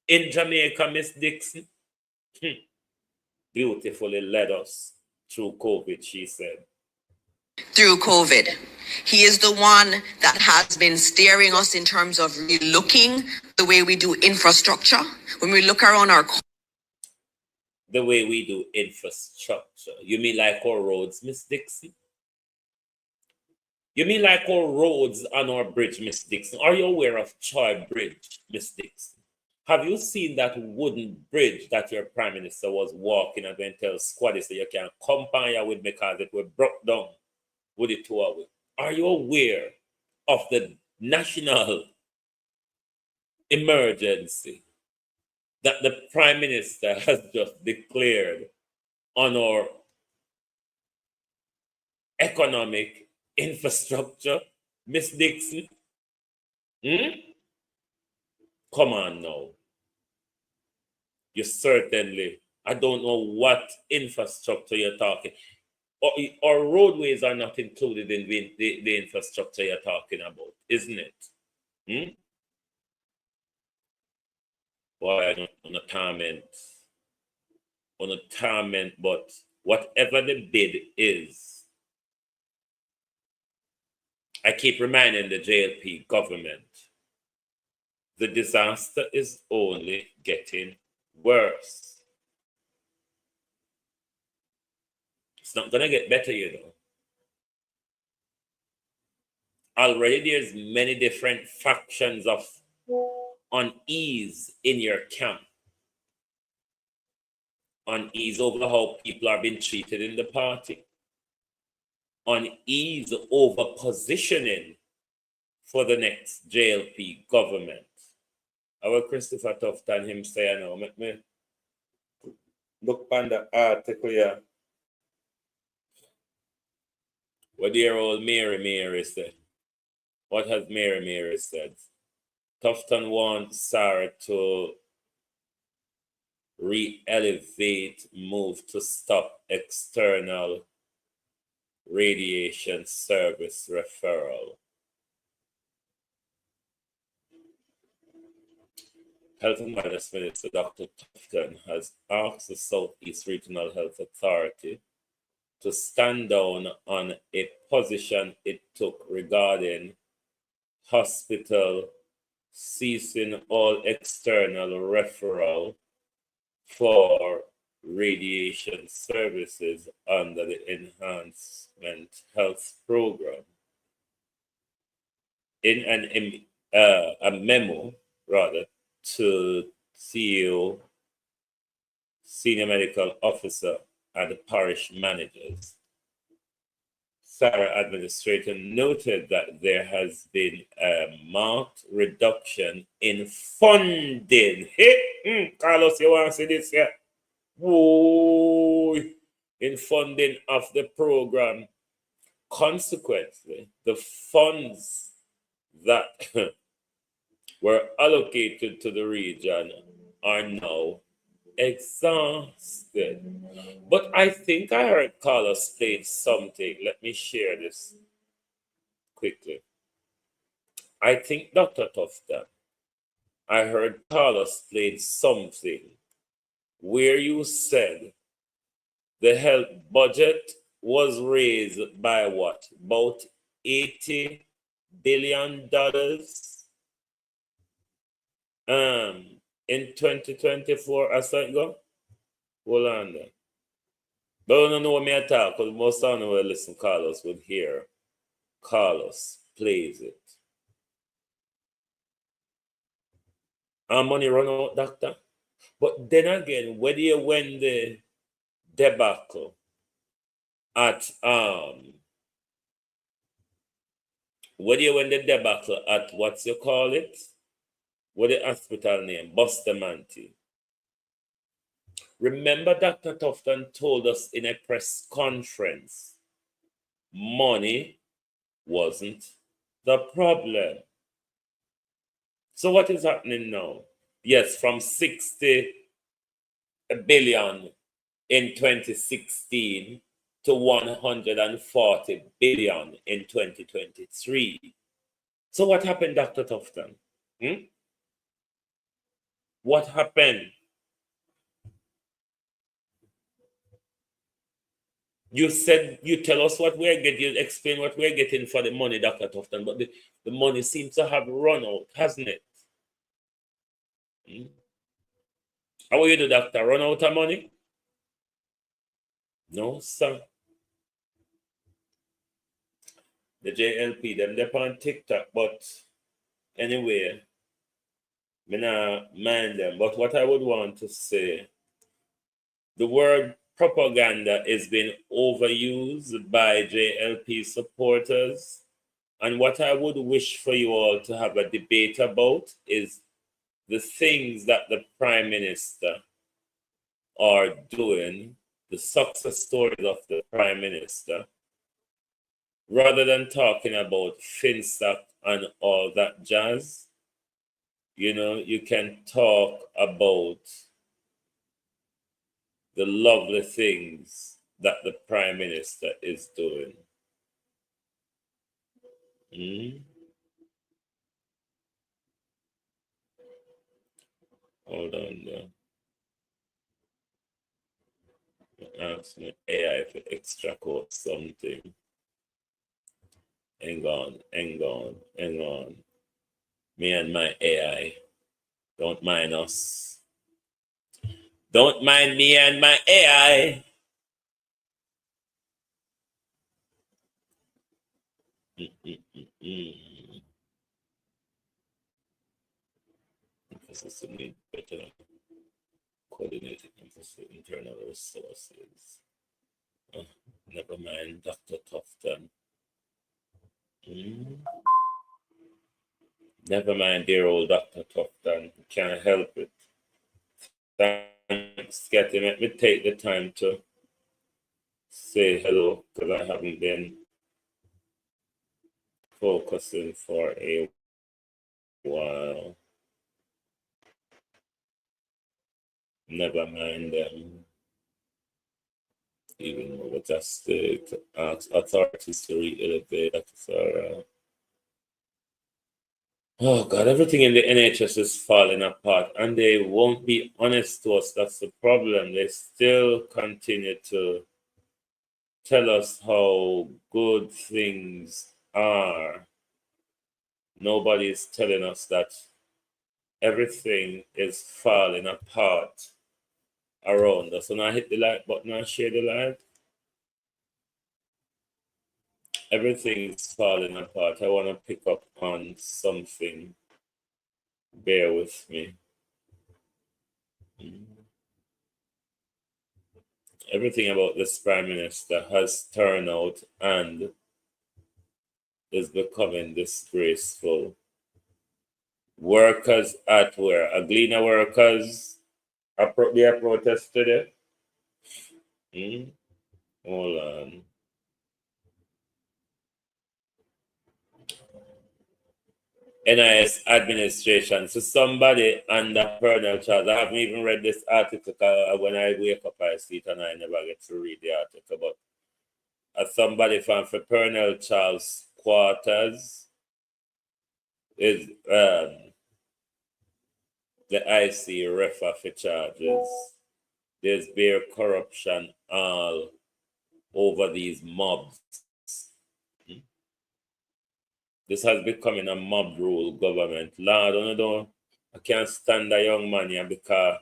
Speaker 5: in Jamaica, Miss Dixon? Beautifully led us through COVID, she said.
Speaker 7: Through COVID. He is the one that has been steering us in terms of relooking the way we do infrastructure. When we look around our...
Speaker 5: The way we do infrastructure. You mean like our roads, Miss Dixon? You mean like our roads on our bridge, Miss Dixon? Are you aware of Troy Bridge, Miss Dixon? Have you seen that wooden bridge that your Prime Minister was walking and then tell Squaddy so you can come on here with me because it was broke down with the two of it? Are you aware of the national emergency that the Prime Minister has just declared on our economic infrastructure, Miss Dixon? Come on now. You certainly, I don't know what infrastructure you're talking. Or roadways are not included in the infrastructure you're talking about, isn't it? Boy, I don't want to torment, but whatever the bid is, I keep reminding the JLP government, the disaster is only getting worse. It's not going to get better, you know. Already there's many different factions of unease in your camp. Unease over how people are being treated in the party. Unease over positioning for the next JLP government. Our Christopher Tufton him say, you know, make me look on the article here. What dear old Mary said. What has Mary said? Tufton wants Sarah to re-elevate move to stop external radiation service referral. Health and Wellness Minister Dr. Tufton has asked the Southeast Regional Health Authority to stand down on a position it took regarding hospital ceasing all external referral for radiation services under the Enhancement Health Program. In a memo, rather, to CEO, Senior Medical Officer, and the parish managers, Sarah Administrator noted that there has been a marked reduction in funding. Hey, Carlos, you want to see this here? Whoa, in funding of the program. Consequently, the funds that were allocated to the region are now exhausted. But I think I heard Carlos played something. Let me share this quickly. I think Dr. Tufton, I heard Carlos played something where you said the health budget was raised by what? About $80 billion in 2024, as I go. Hold on there. But I don't know what me I talk, because most of them will listen, Carlos would hear. Carlos plays it. Our money run out, doctor. But then again, whether you win the debacle at whether you win the debacle at what's you call it? What the hospital name? Bustamante. Remember, Dr. Tufton told us in a press conference, money wasn't the problem. So what is happening now? Yes, from 60 billion in 2016 to 140 billion in 2023. So what happened, Dr. Tufton? What happened? You said you tell us what we're getting, you explain what we're getting for the money, Dr. Tufton, but the money seems to have run out, hasn't it? How will you do, doctor? Run out of money? No, sir. The JLP, they're on TikTok, but anyway, me not mind them. But what I would want to say, the word propaganda is being overused by JLP supporters. And what I would wish for you all to have a debate about is the things that the Prime Minister are doing, the success stories of the Prime Minister, rather than talking about Finstock and all that jazz. You know, you can talk about the lovely things that the Prime Minister is doing. Hold on there. Ask me AI to extract out something. Hang on. Me and my AI. Don't mind us. Don't mind me and my AI. Emphasis to need better coordinated emphasis internal resources. Never mind, Dr. Tufton. Never mind, dear old Dr. Tufton. Can't help it. Thanks, Cathy. Let me take the time to say hello, because I haven't been focusing for a Wow. Never mind them. Even over just to ask authorities to re-elevate officer. Oh God, everything in the NHS is falling apart, and they won't be honest to us. That's the problem. They still continue to tell us how good things are. Nobody's telling us that everything is falling apart around us. When I hit the like button and share the light, everything is falling apart. I want to pick up on something. Bear with me. Everything about this Prime Minister has turned out and is becoming disgraceful. Workers at where? Aglena workers, they are protested. Hold on. NIS administration. So somebody under Colonel Charles, I haven't even read this article. When I wake up, I see it and I never get to read the article. But somebody from Colonel Charles' quarters is the IC refer for charges. There's bare corruption all over these mobs. This has become a mob rule government. Lord, I can't stand a young man here because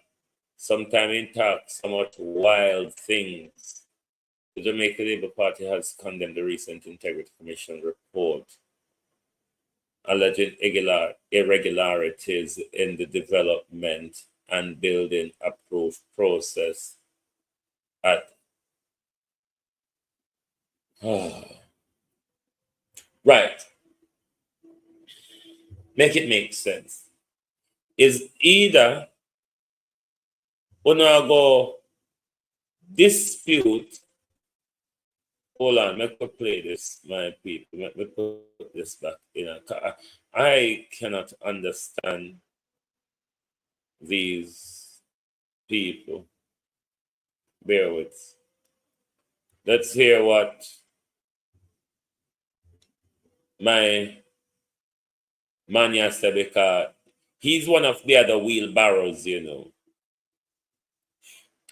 Speaker 5: sometimes he talks so much wild things. The Jamaica Labour Party has condemned the recent Integrity Commission report alleging irregularities in the development and building approved process at right. Make it make sense. Is either gonna go dispute. Hold on, let me play this, my people. Let me put this back in. I cannot understand these people. Bear with. Let's hear what my man has said, because he's one of the other wheelbarrows, you know.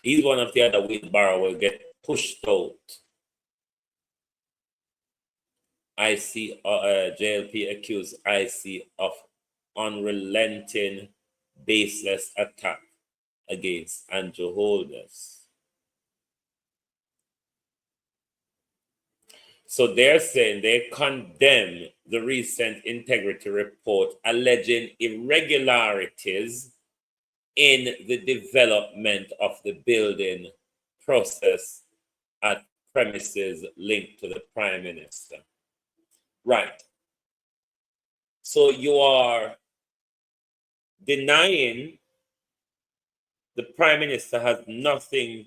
Speaker 5: He's one of the other wheelbarrows will get pushed out. JLP accused IC of unrelenting, baseless attack against Andrew Holness. So they're saying they condemn the recent integrity report alleging irregularities in the development of the building process at premises linked to the Prime Minister. Right. So you are denying the Prime Minister has nothing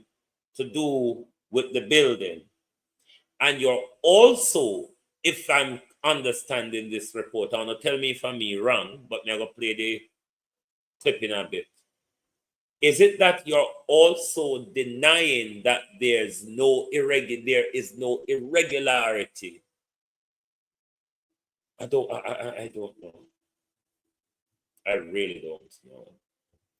Speaker 5: to do with the building. And you're also, if I'm understanding this report, I want to tell me if I'm wrong, but I'm going to play the clip in a bit. Is it that you're also denying that there is no irregularity? I don't know. I really don't know.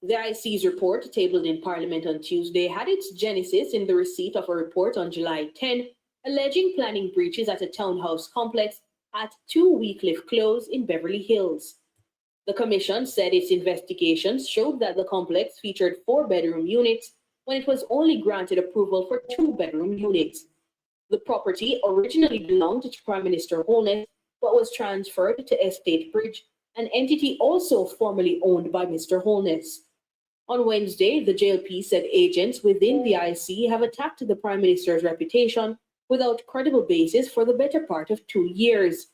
Speaker 10: The IC's report, tabled in Parliament on Tuesday, had its genesis in the receipt of a report on July 10, alleging planning breaches at a townhouse complex at 2 Wheatcliff Close in Beverly Hills. The commission said its investigations showed that the complex featured 4-bedroom units when it was only granted approval for 2-bedroom units. The property originally belonged to Prime Minister Holness, but was transferred to Estate Bridge, an entity also formerly owned by Mr. Holness. On Wednesday, the JLP said agents within the IC have attacked the Prime Minister's reputation without credible basis for the better part of 2 years.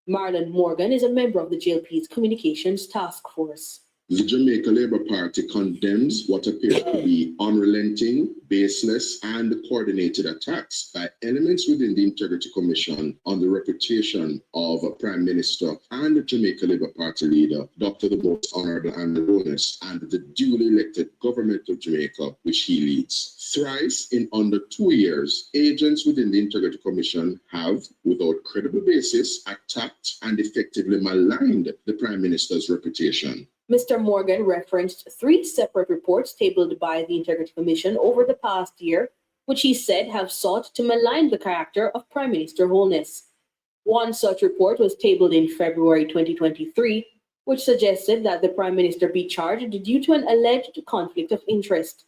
Speaker 10: Marlon Morgan is a member of the JLP's communications task force.
Speaker 2: The Jamaica Labour Party condemns what appears to be unrelenting, baseless, and coordinated attacks by elements within the Integrity Commission on the reputation of Prime Minister and the Jamaica Labour Party leader, Dr. the Most Honourable Holness, and the duly elected government of Jamaica, which he leads. Thrice in under 2 years, agents within the Integrity Commission have, without credible basis, attacked and effectively maligned the Prime Minister's reputation.
Speaker 10: Mr. Morgan referenced 3 separate reports tabled by the Integrity Commission over the past year, which he said have sought to malign the character of Prime Minister Holness. One such report was tabled in February 2023, which suggested that the Prime Minister be charged due to an alleged conflict of interest.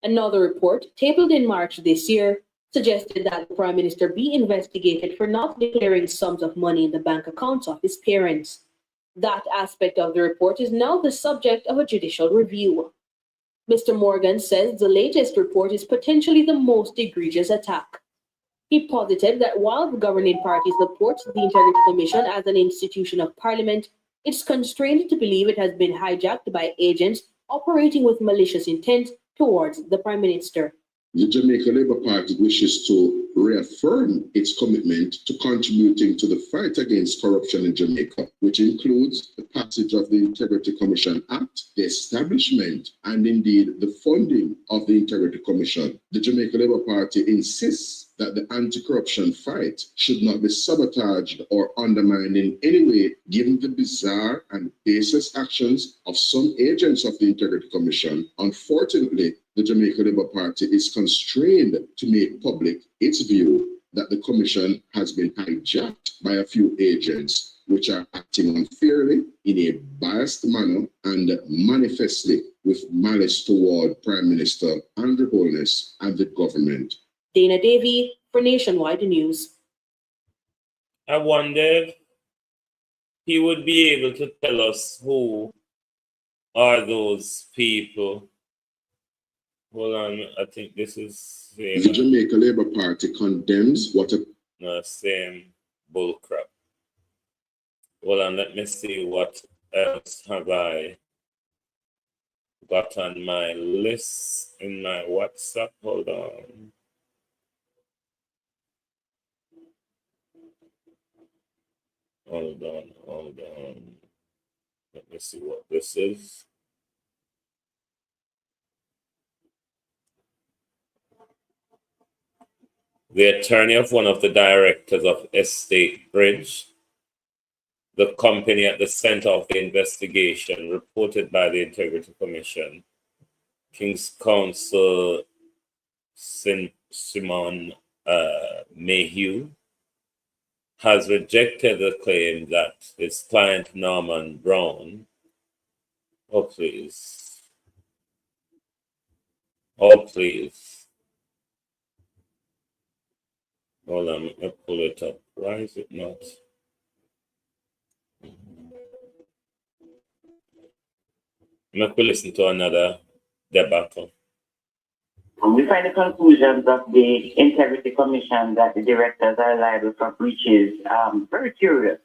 Speaker 10: Another report, tabled in March this year, suggested that the Prime Minister be investigated for not declaring sums of money in the bank accounts of his parents. That aspect of the report is now the subject of a judicial review. Mr. Morgan says the latest report is potentially the most egregious attack. He posited that while the governing party supports the Integrity Commission as an institution of Parliament, it's constrained to believe it has been hijacked by agents operating with malicious intent towards the Prime Minister.
Speaker 2: The Jamaica Labour Party wishes to reaffirm its commitment to contributing to the fight against corruption in Jamaica, which includes the passage of the Integrity Commission Act, the establishment, and indeed the funding of the Integrity Commission. The Jamaica Labour Party insists that the anti-corruption fight should not be sabotaged or undermined in any way, given the bizarre and baseless actions of some agents of the Integrity Commission. Unfortunately, the Jamaica Labour Party is constrained to make public its view that the Commission has been hijacked by a few agents, which are acting unfairly, in a biased manner, and manifestly with malice toward Prime Minister Andrew Holness and the government.
Speaker 10: Dana Davey for Nationwide News.
Speaker 5: I wonder if he would be able to tell us who are those people. Hold on, I think this is same.
Speaker 2: The Jamaica Labour Party condemns what a...
Speaker 5: No, same bullcrap. Hold on, let me see what else have I got on my list in my WhatsApp. Hold on. Hold on. Let me see what this is. The attorney of one of the directors of Estate Bridge, the company at the center of the investigation, reported by the Integrity Commission, King's Counsel Simon Mayhew, has rejected the claim that his client Norman Brown, oh please, hold on, let me pull it up. Why is it not? Let me listen to another debacle.
Speaker 11: We find the conclusions of the Integrity Commission that the directors are liable for breaches very curious.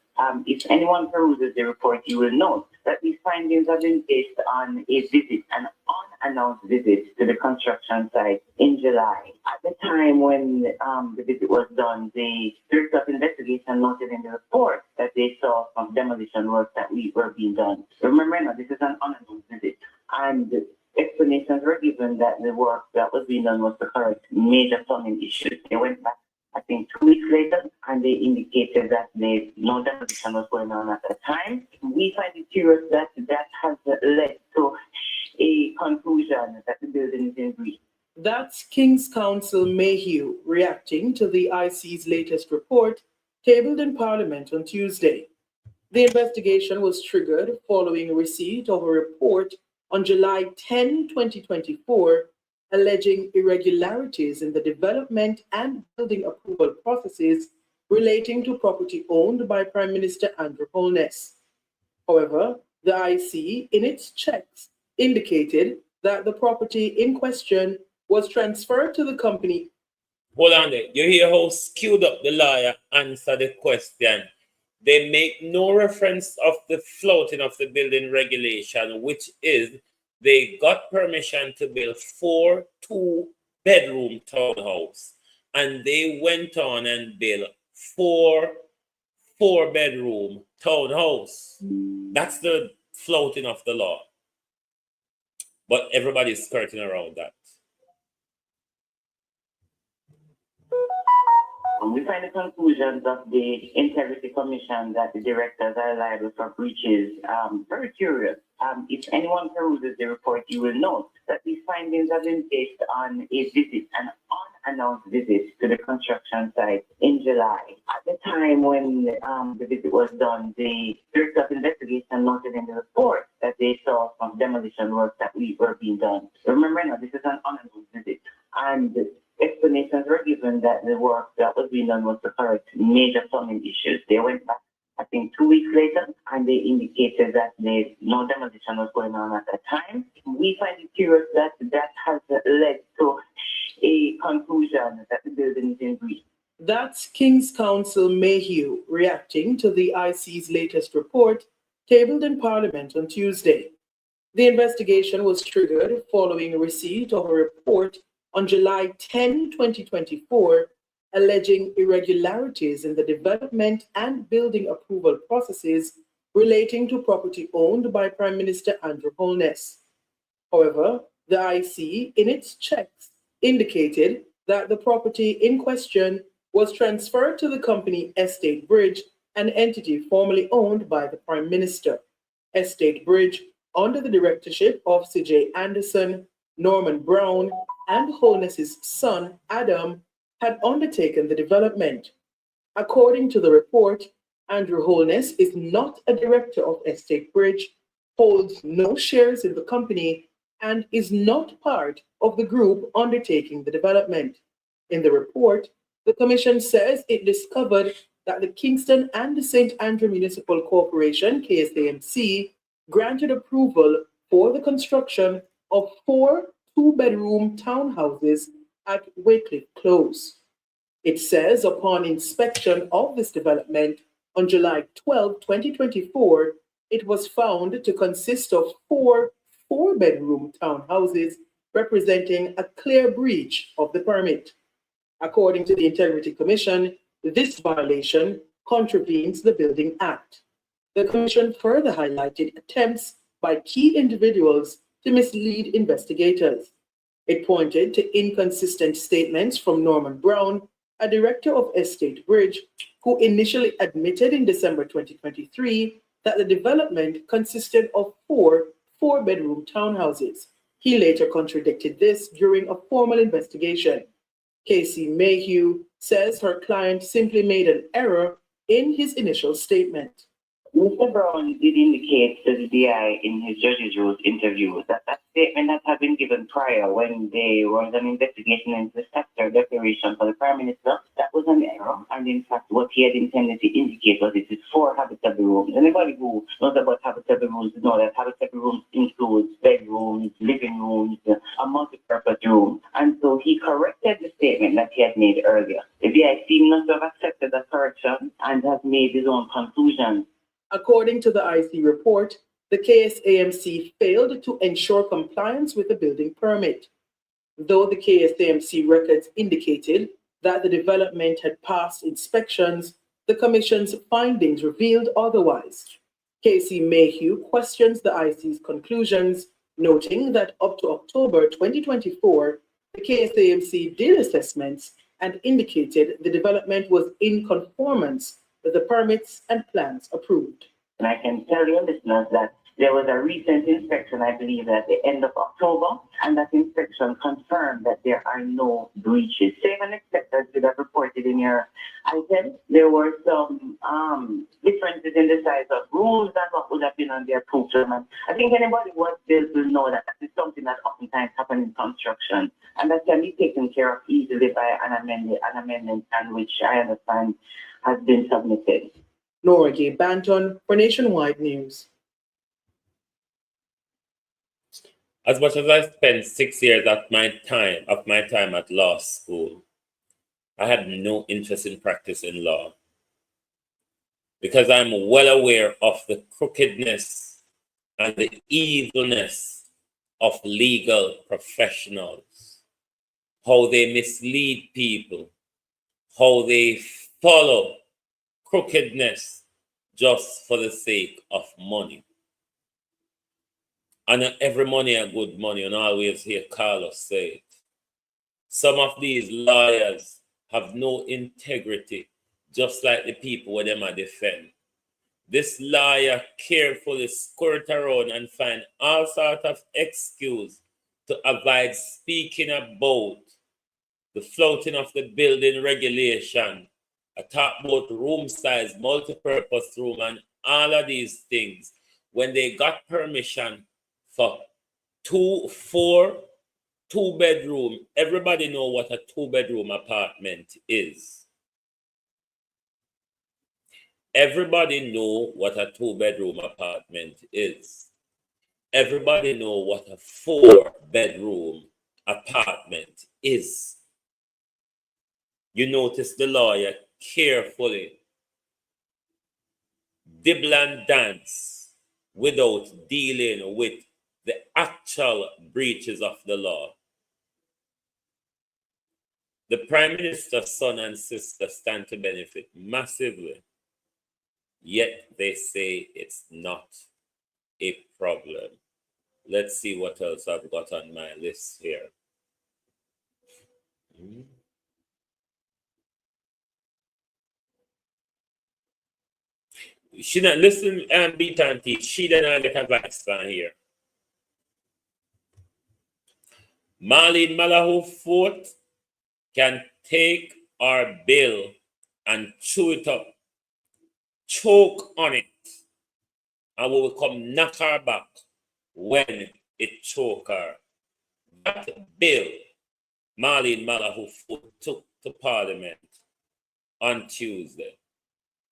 Speaker 11: If anyone peruses the report, you will note that these findings have been based on a visit, an unannounced visit to the construction site in July. At the time when the visit was done, the Director of Investigation noted in the report that they saw some demolition work that were being done. Remember now, this is an unannounced visit, and explanations were given that the work that was being done was to correct major plumbing issues. They went back, I think, 2 weeks later, and they indicated that no demolition was going on at the time. We find it curious that that has led to a conclusion that the building is in breach.
Speaker 12: That's King's Counsel Mayhew reacting to the IC's latest report tabled in Parliament on Tuesday. The investigation was triggered following receipt of a report on July 10, 2024, alleging irregularities in the development and building approval processes relating to property owned by Prime Minister Andrew Holness. However, the IC, in its checks, indicated that the property in question was transferred to the company.
Speaker 5: Hold on there. You hear how skewed up the lawyer answer the question. They make no reference of the flouting of the building regulation, which is they got permission to build 4 2-bedroom townhouse, and they went on and built 4 4-bedroom townhouse. That's the flouting of the law. But everybody's skirting around that.
Speaker 11: We find the conclusions of the Integrity Commission that the directors are liable for breaches very curious. If anyone peruses the report, you will note that these findings have been based on a visit, an unannounced visit to the construction site in July. At the time when the visit was done, the Director of Investigation noted in the report that they saw some demolition work that were being done. Remember now, this is an unannounced visit, and explanations were given that the work that was being done was to correct major plumbing issues. They went back, I think, 2 weeks later, and they indicated that no demolition was going on at that time. We find it curious that that has led to a conclusion that the building is in breach.
Speaker 12: That's King's Counsel Mayhew reacting to the IC's latest report tabled in Parliament on Tuesday. The investigation was triggered following receipt of a report on July 10, 2024, alleging irregularities in the development and building approval processes relating to property owned by Prime Minister Andrew Holness. However, the IC, in its checks, indicated that the property in question was transferred to the company Estate Bridge, an entity formerly owned by the Prime Minister. Estate Bridge, under the directorship of C.J. Anderson, Norman Brown, and Holness's son, Adam, had undertaken the development. According to the report, Andrew Holness is not a director of Estate Bridge, holds no shares in the company, and is not part of the group undertaking the development. In the report, the Commission says it discovered that the Kingston and the St. Andrew Municipal Corporation, KSAMC, granted approval for the construction of 4 2-bedroom townhouses at Wycliffe Close. It says upon inspection of this development on July 12, 2024, it was found to consist of 4 4-bedroom townhouses representing a clear breach of the permit. According to the Integrity Commission, this violation contravenes the Building Act. The Commission further highlighted attempts by key individuals to mislead investigators. It pointed to inconsistent statements from Norman Brown, a director of Estate Bridge, who initially admitted in December 2023 that the development consisted of 4 4-bedroom townhouses. He later contradicted this during a formal investigation. Casey Mayhew says her client simply made an error in his initial statement.
Speaker 11: Mr. Brown did indicate to the DI in his judge's rules interview that that statement that had been given prior when there was an investigation into the statutory declaration for the Prime Minister, that was an error. And in fact, what he had intended to indicate was it is 4 habitable rooms. Anybody who knows about habitable rooms knows that habitable rooms includes bedrooms, living rooms, a multi-purpose room. And so he corrected the statement that he had made earlier. The DI seemed not to have accepted that correction and has made his own conclusions.
Speaker 12: According to the IC report, the KSAMC failed to ensure compliance with the building permit. Though the KSAMC records indicated that the development had passed inspections, the Commission's findings revealed otherwise. Casey Mayhew questions the IC's conclusions, noting that up to October 2024, the KSAMC did assessments and indicated the development was in conformance with the permits and plans approved.
Speaker 11: And I can tell your listeners that there was a recent inspection, I believe, at the end of October, and that inspection confirmed that there are no breaches. Save and inspectors did have reported in your item. There were some differences in the size of rooms than what would have been on their approved permit. I think anybody who was built will know that that is something that oftentimes happens in construction, and that can be taken care of easily by an amendment, and which I understand has been submitted.
Speaker 12: Nora Gay Banton for Nationwide News.
Speaker 5: As much as I spent 6 years of my time at law school, I had no interest in practicing law. because I'm well aware of the crookedness and the evilness of legal professionals, how they mislead people, how they follow crookedness just for the sake of money. And every money a good money, and I always hear Carlos say it. Some of these lawyers have no integrity, just like the people where them are defend. This lawyer carefully skirt around and find all sorts of excuse to avoid speaking about the flouting of the building regulation. I talk about room size, multi-purpose room, and all of these things. When they got permission for 2-bedroom, everybody know what a 2-bedroom apartment is. Everybody know what a 2-bedroom apartment is. Everybody know what a 4-bedroom apartment is. You notice the lawyer carefully dibble and dance without dealing with the actual breaches of the law. The Prime Minister's son and sister stand to benefit massively, yet they say it's not a problem. Let's see what else I've got on my list here. She not listen and beat and teach. She didn't get advice from here. Marlene Malahou Fort can take our bill and chew it up, choke on it, and we will come knock her back when it choke her. That bill Marlene Malahou Fort took to Parliament on Tuesday.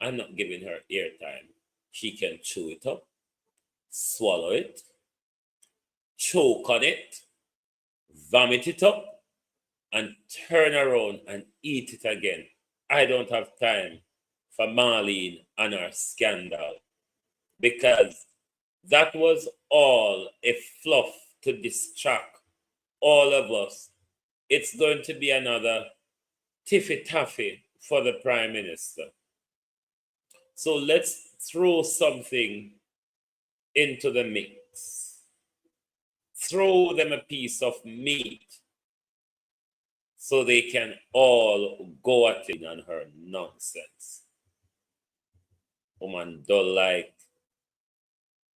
Speaker 5: I'm not giving her airtime. She can chew it up, swallow it, choke on it, vomit it up, and turn around and eat it again. I don't have time for Marlene and her scandal, because that was all a fluff to distract all of us. It's going to be another tiffy-taffy for the Prime Minister. So let's throw something into the mix. Throw them a piece of meat so they can all go at it on her nonsense. Woman dull like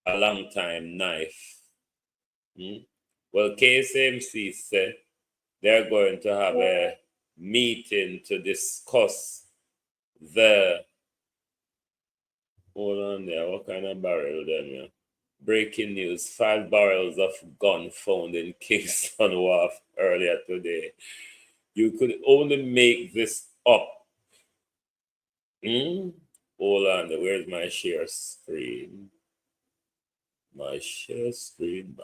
Speaker 5: a long time knife. Well, KSMC said they're going to have a meeting to discuss the, hold on there, what kind of barrel then? Yeah? Breaking news, 5 barrels of gun found in Kingston Wharf earlier today. You could only make this up. Hold on, where's my share screen? My share screen.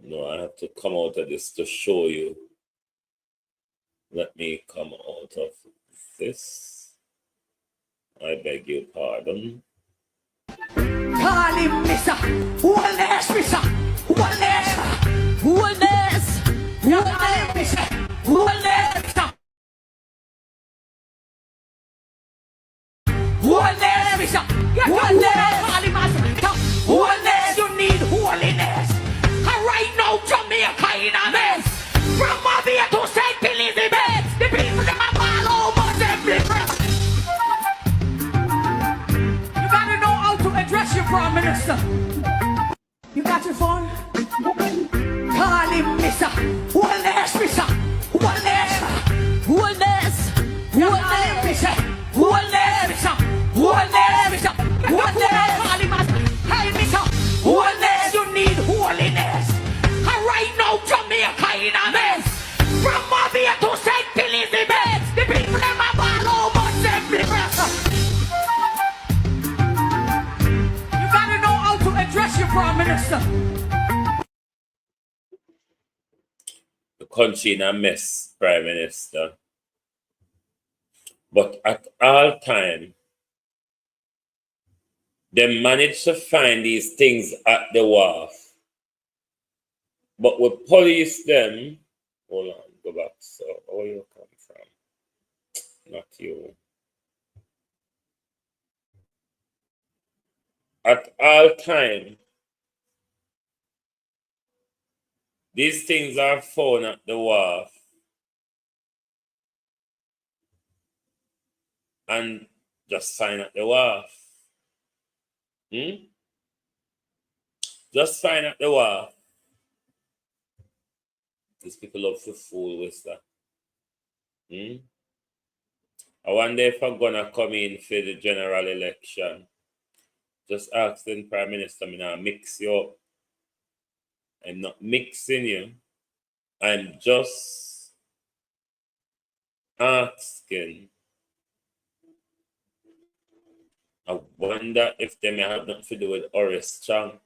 Speaker 5: No, I have to come out of this to show you. Let me come out of this. I beg your pardon.
Speaker 6: Call him Mr. Holness, Mr. Holness. Holness. You call him Mr. Holness, Mr. Holness, Mr. Holness. Call him Mr. Holness. You need holiness. And right now, Jamaica in a mess. From Mavia to St. Elizabeth, the people them are all over every press. You gotta know how to address your Prime Minister. You got your phone? Call him Mr. Holness, Mr. Holness. Holness. You call him Mr. Holness, Mr. Holness, Mr. Holness. Call him Mr. Hey, Mr. Holness, you need holiness. And right now, Jamaica in a mess. From Mavia to St. Elizabeth, the people them are all over every press. You gotta know how to address your Prime Minister.
Speaker 5: The country in a mess, Prime Minister. But at all time, they manage to find these things at the wharf. But we police them. Hold on, go back. So where you come from? Not you. At all time, these things are found at the wharf. And just sign at the wharf. Just sign at the wharf. These people love to fool with that. I wonder if I'm gonna come in for the general election. Just ask the Prime Minister, I'm not mix you up. I'm not mixing you. I'm just asking. I wonder if they may have nothing to do with Horace Chang.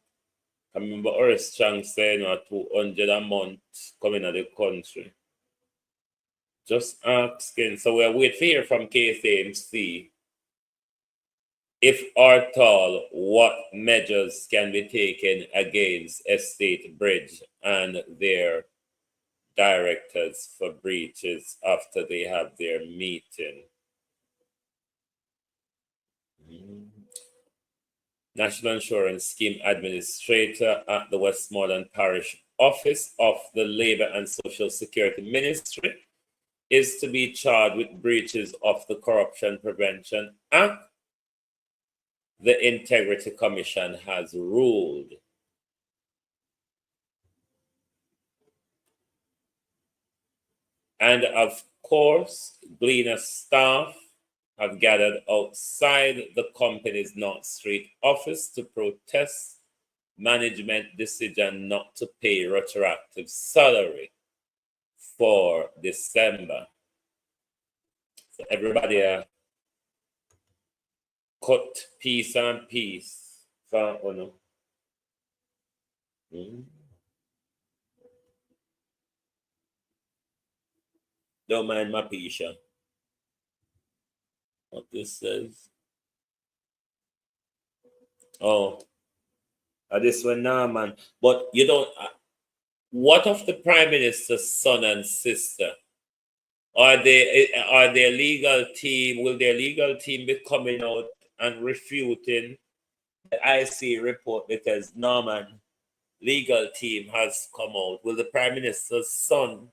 Speaker 5: I remember Horace Chang saying 200 a month coming out of the country. Just asking. So we're waiting to hear from KCMC if or at all what measures can be taken against Estate Bridge and their directors for breaches after they have their meeting. National Insurance Scheme Administrator at the Westmoreland Parish Office of the Labour and Social Security Ministry is to be charged with breaches of the Corruption Prevention Act. The Integrity Commission has ruled. And of course, Gleaner staff have gathered outside the company's North Street office to protest management decision not to pay retroactive salary for December. So everybody cut piece and piece for Ono. Don't mind my Pisha. What this says. Oh, this one now, man. But you don't. What of the Prime Minister's son and sister? Are their legal team? Will their legal team be coming out and refuting the IC report because Norman legal team has come out? Will the Prime Minister's son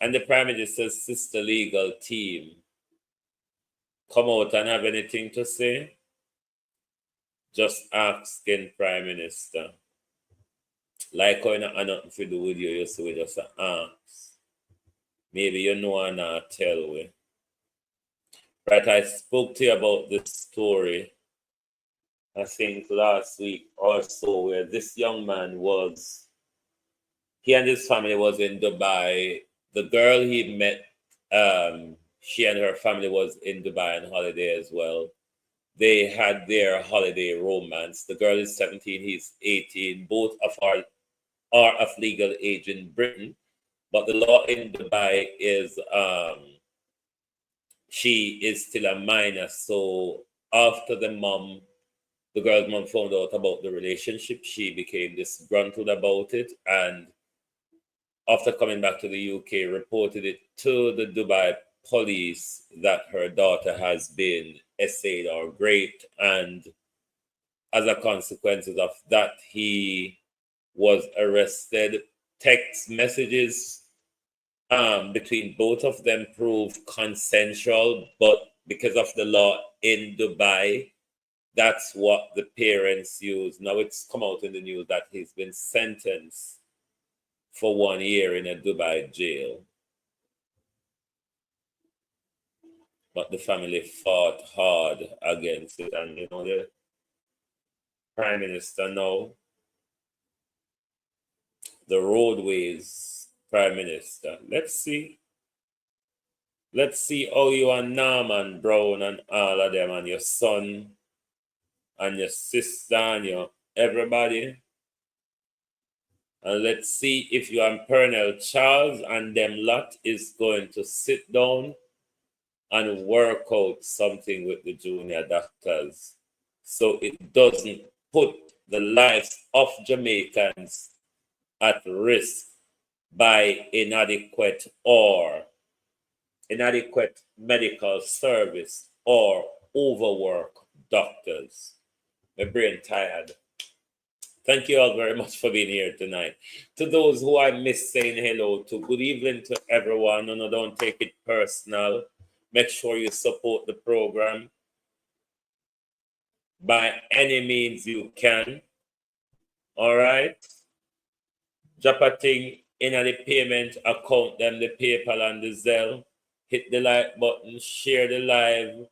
Speaker 5: and the Prime Minister's sister legal team come out and have anything to say? Just asking Prime Minister. Like when I nothing to do with you, so we just ask. Maybe you know and not tell we. Right, I spoke to you about this story, I think last week or so, where this young man he and his family was in Dubai. The girl he met, she and her family was in Dubai on holiday as well. They had their holiday romance. The girl is 17, he's 18. Both are of legal age in Britain, but the law in Dubai is she is still a minor. So after the girl's mom found out about the relationship, she became disgruntled about it, and after coming back to the UK, reported it to the Dubai police that her daughter has been essayed or raped, and as a consequence of that, he was arrested. Text messages between both of them proved consensual, but because of the law in Dubai, that's what the parents use. Now it's come out in the news that he's been sentenced for 1 year in a Dubai jail. But the family fought hard against it. And you know, the Prime Minister now, the roadways Prime Minister. Let's see how you and Norman Brown and all of them and your son and your sister and your everybody. And let's see if you and Pernell Charles and them lot is going to sit down and work out something with the junior doctors so it doesn't put the lives of Jamaicans at risk by inadequate medical service or overwork doctors. My brain tired. Thank you all very much for being here tonight. To those who I missed saying hello to, good evening to everyone, and don't take it personal. Make sure you support the program by any means you can. All right? Drop a thing in the payment account, them the PayPal and the Zelle. Hit the like button, share the live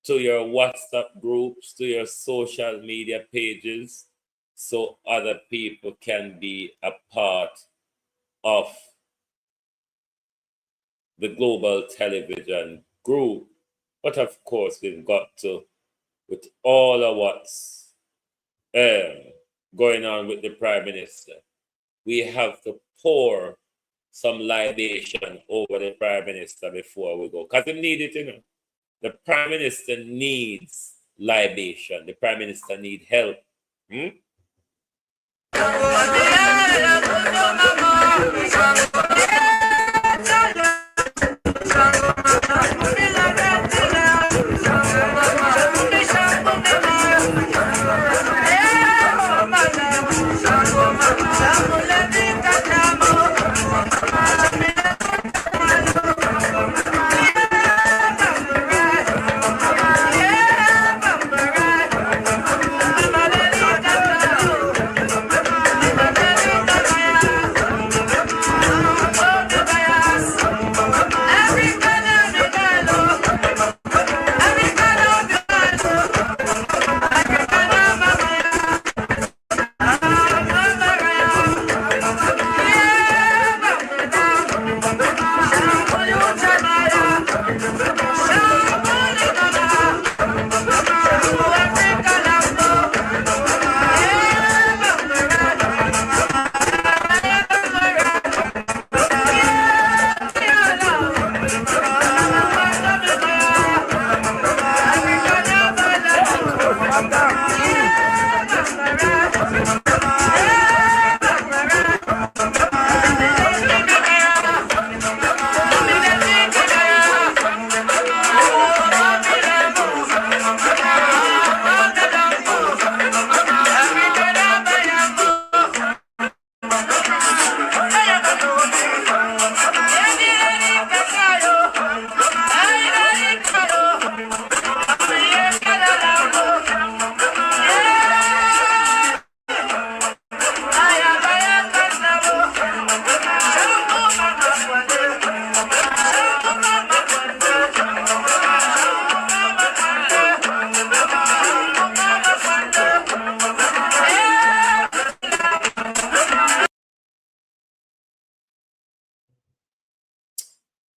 Speaker 5: to your WhatsApp groups, to your social media pages, so other people can be a part of the Global Television Group. But of course, we've got to, with all of what's going on with the Prime Minister, we have to pour some libation over the Prime Minister before we go. Because he needs it, you know. The Prime Minister needs libation. The Prime Minister needs help.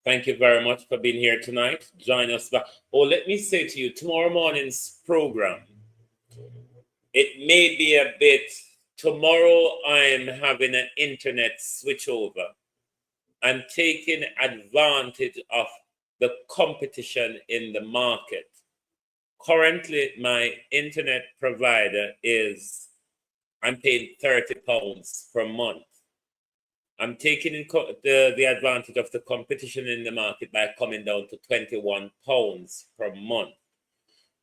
Speaker 5: Thank you very much for being here tonight. Join us back. Oh, let me say to you, tomorrow morning's program, it may be a bit, tomorrow I'm having an internet switchover. I'm taking advantage of the competition in the market. Currently, my internet provider I'm paying £30 per month. I'm taking the advantage of the competition in the market by coming down to £21 per month.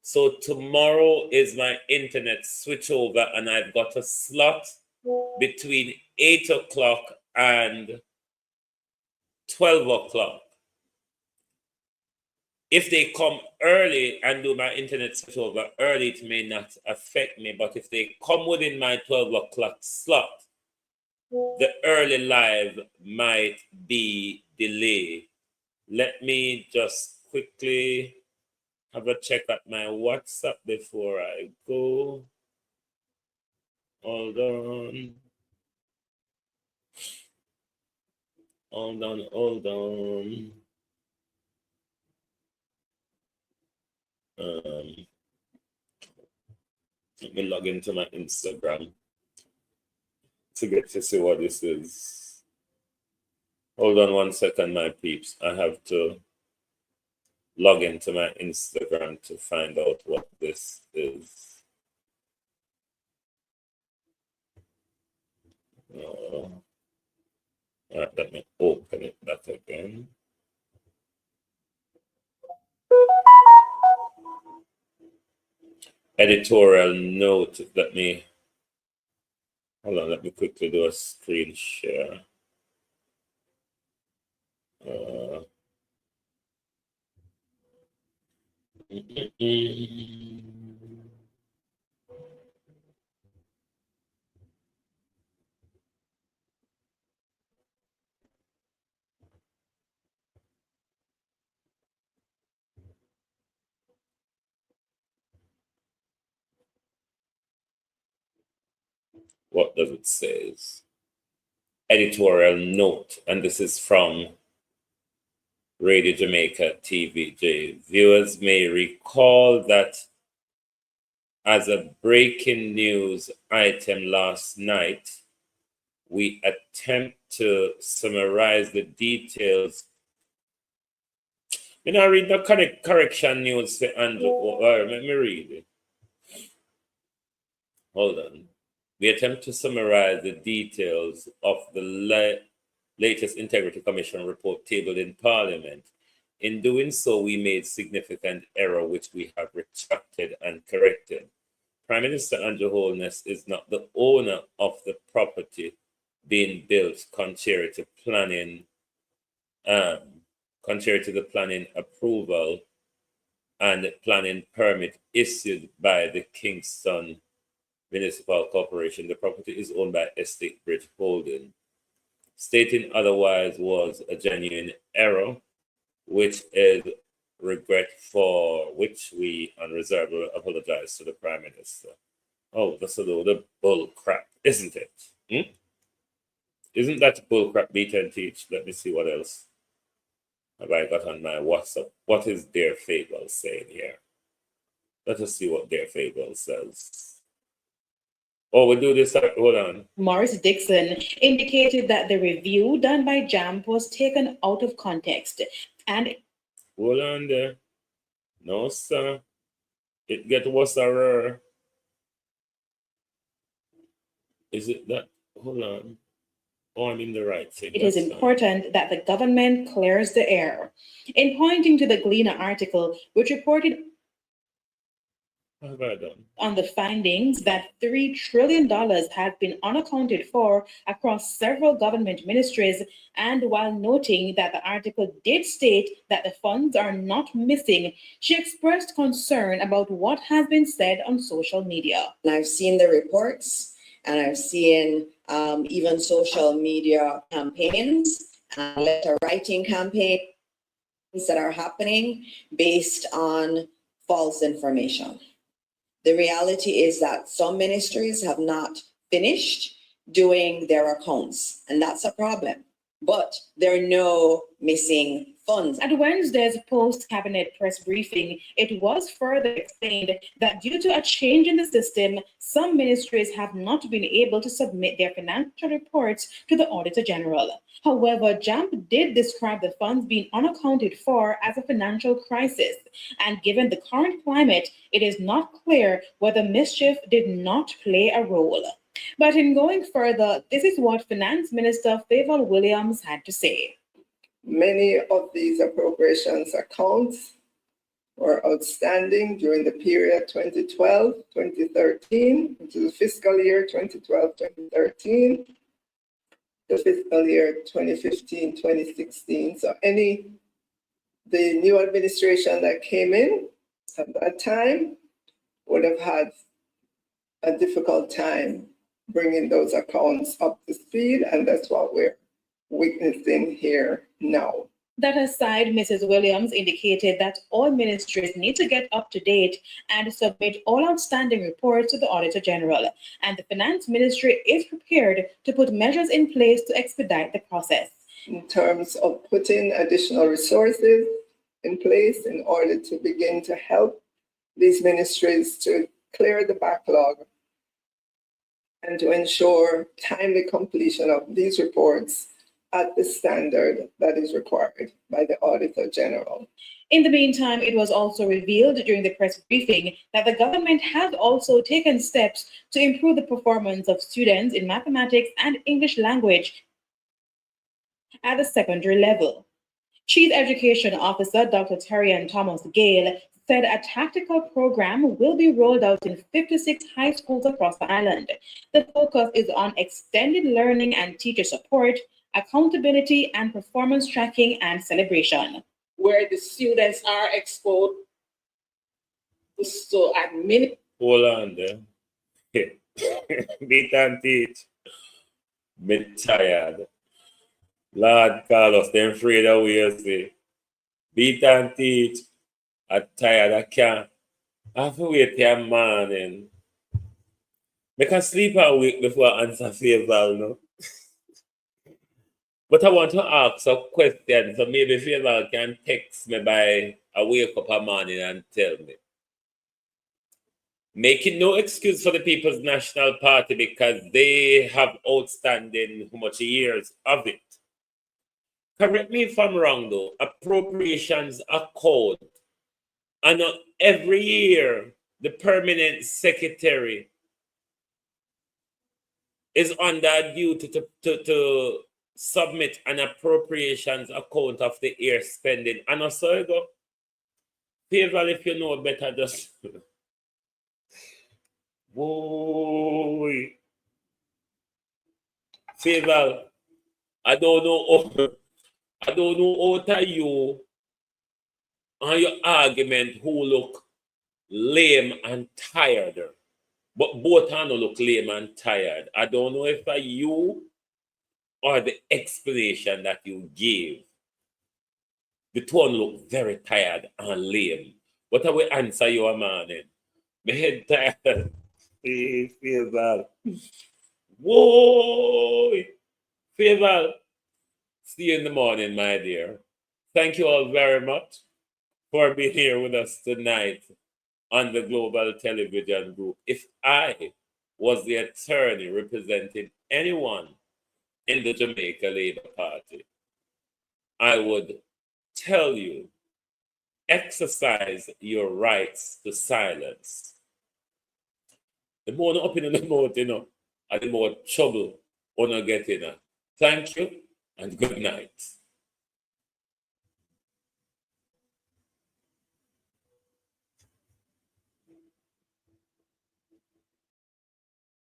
Speaker 5: So tomorrow is my internet switchover, and I've got a slot between 8 o'clock and 12 o'clock. If they come early and do my internet switchover early, it may not affect me. But if they come within my 12 o'clock slot, the early live might be delayed. Let me just quickly have a check at my WhatsApp before I go. Hold on. Let me log into my Instagram to get to see what this is. Hold on 1 second, my peeps. I have to log into my Instagram to find out what this is. All right, let me open it back again. Editorial note. Hold on, let me quickly do a screen share. What does it say? Editorial note, and this is from Radio Jamaica TVJ. Viewers may recall that as a breaking news item last night, we attempt to summarize the details. I read the correction news, Andrew. Let me read it. Hold on. We attempt to summarize the details of the latest Integrity Commission report tabled in Parliament. In doing so, we made significant error, which we have retracted and corrected. Prime Minister Andrew Holness is not the owner of the property being built contrary to the planning approval and planning permit issued by the Kingston Municipal Corporation. The property is owned by Estate Bridge Holding. Stating otherwise was a genuine error, which is regret for which we unreservedly apologize to the Prime Minister. Oh, that's a load of bull crap, isn't it? Isn't that bull crap, beat and teach? Let me see what else have I got on my WhatsApp. What is Dear Fable saying here? Let us see what Dear Fable says. Oh, we'll do this. Hold on.
Speaker 10: Morris Dixon indicated that the review done by JAMP was taken out of context and...
Speaker 5: Hold on there. No, sir. It get worse. Is it that? Hold on. Oh, I'm in the right thing.
Speaker 10: It is important that the government clears the air. In pointing to the Gleaner article, which reported on the findings that $3 trillion had been unaccounted for across several government ministries, and while noting that the article did state that the funds are not missing, she expressed concern about what has been said on social media.
Speaker 13: And I've seen the reports, and I've seen even social media campaigns and letter writing campaigns that are happening based on false information. The reality is that some ministries have not finished doing their accounts, and that's a problem. But there are no missing funds.
Speaker 10: At Wednesday's post-cabinet press briefing, it was further explained that due to a change in the system, some ministries have not been able to submit their financial reports to the Auditor General. However, JAMP did describe the funds being unaccounted for as a financial crisis, and given the current climate, it is not clear whether mischief did not play a role. But in going further, this is what Finance Minister Favour Williams had to say.
Speaker 14: Many of these appropriations accounts were outstanding during the period 2012-2013, which is the fiscal year 2012-2013, the fiscal year 2015-2016. So the new administration that came in at that time would have had a difficult time bringing those accounts up to speed, and that's what we're witnessing here now.
Speaker 10: That aside, Mrs. Williams indicated that all ministries need to get up to date and submit all outstanding reports to the Auditor General, and the Finance Ministry is prepared to put measures in place to expedite the process.
Speaker 14: In terms of putting additional resources in place in order to begin to help these ministries to clear the backlog and to ensure timely completion of these reports at the standard that is required by the Auditor General.
Speaker 10: In the meantime, it was also revealed during the press briefing that the government has also taken steps to improve the performance of students in mathematics and English language at the secondary level. Chief Education Officer Dr. Terrian Thomas Gale said a tactical program will be rolled out in 56 high schools across the island. The focus is on extended learning and teacher support, accountability, and performance tracking and celebration, where the students are exposed to admin.
Speaker 5: Hold on there. Beat and teach. Me tired. Lord Carlos, them afraid of we say. Beat and teach. I'm tired, I can't. I have to wait till morning. I can sleep a week before I answer favor, no? But I want to ask a question, so maybe favor can text me by I wake up a morning and tell me. Making no excuse for the People's National Party because they have outstanding how much years of it. Correct me if I'm wrong though, appropriations account. And every year, the permanent secretary is under duty to submit an appropriations account of the year spending. And also, you go, favor if you know better, just. Boy. Favor, I don't know how you on your argument who look lame and tired. But both are look lame and tired. I don't know if you or the explanation that you gave. The tone look very tired and lame. But I will answer you a morning. My head tired. Favor. Whoa! Favor. See you in the morning, my dear. Thank you all very much for being here with us tonight on the Global Television Group. If I was the attorney representing anyone in the Jamaica Labour Party, I would tell you, exercise your rights to silence. The more up in the mouth, and the more trouble you get in. Thank you and good night.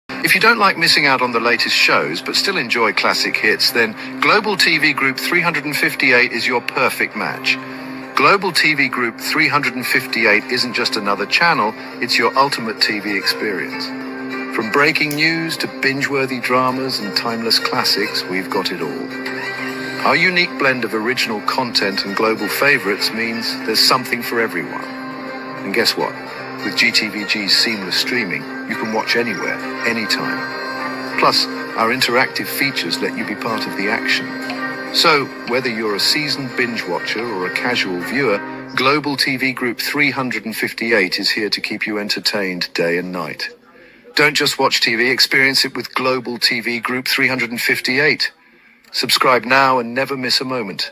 Speaker 15: If you don't like missing out on the latest shows but still enjoy classic hits, then Global TV Group 358 is your perfect match. Global TV Group 358 isn't just another channel, it's your ultimate TV experience. From breaking news to binge-worthy dramas and timeless classics, we've got it all. Our unique blend of original content and global favorites means there's something for everyone. And guess what? With GTVG's seamless streaming, you can watch anywhere, anytime. Plus, our interactive features let you be part of the action. So, whether you're a seasoned binge watcher or a casual viewer, Global TV Group 358 is here to keep you entertained day and night. Don't just watch TV, experience it with Global TV Group 358. Subscribe now and never miss a moment.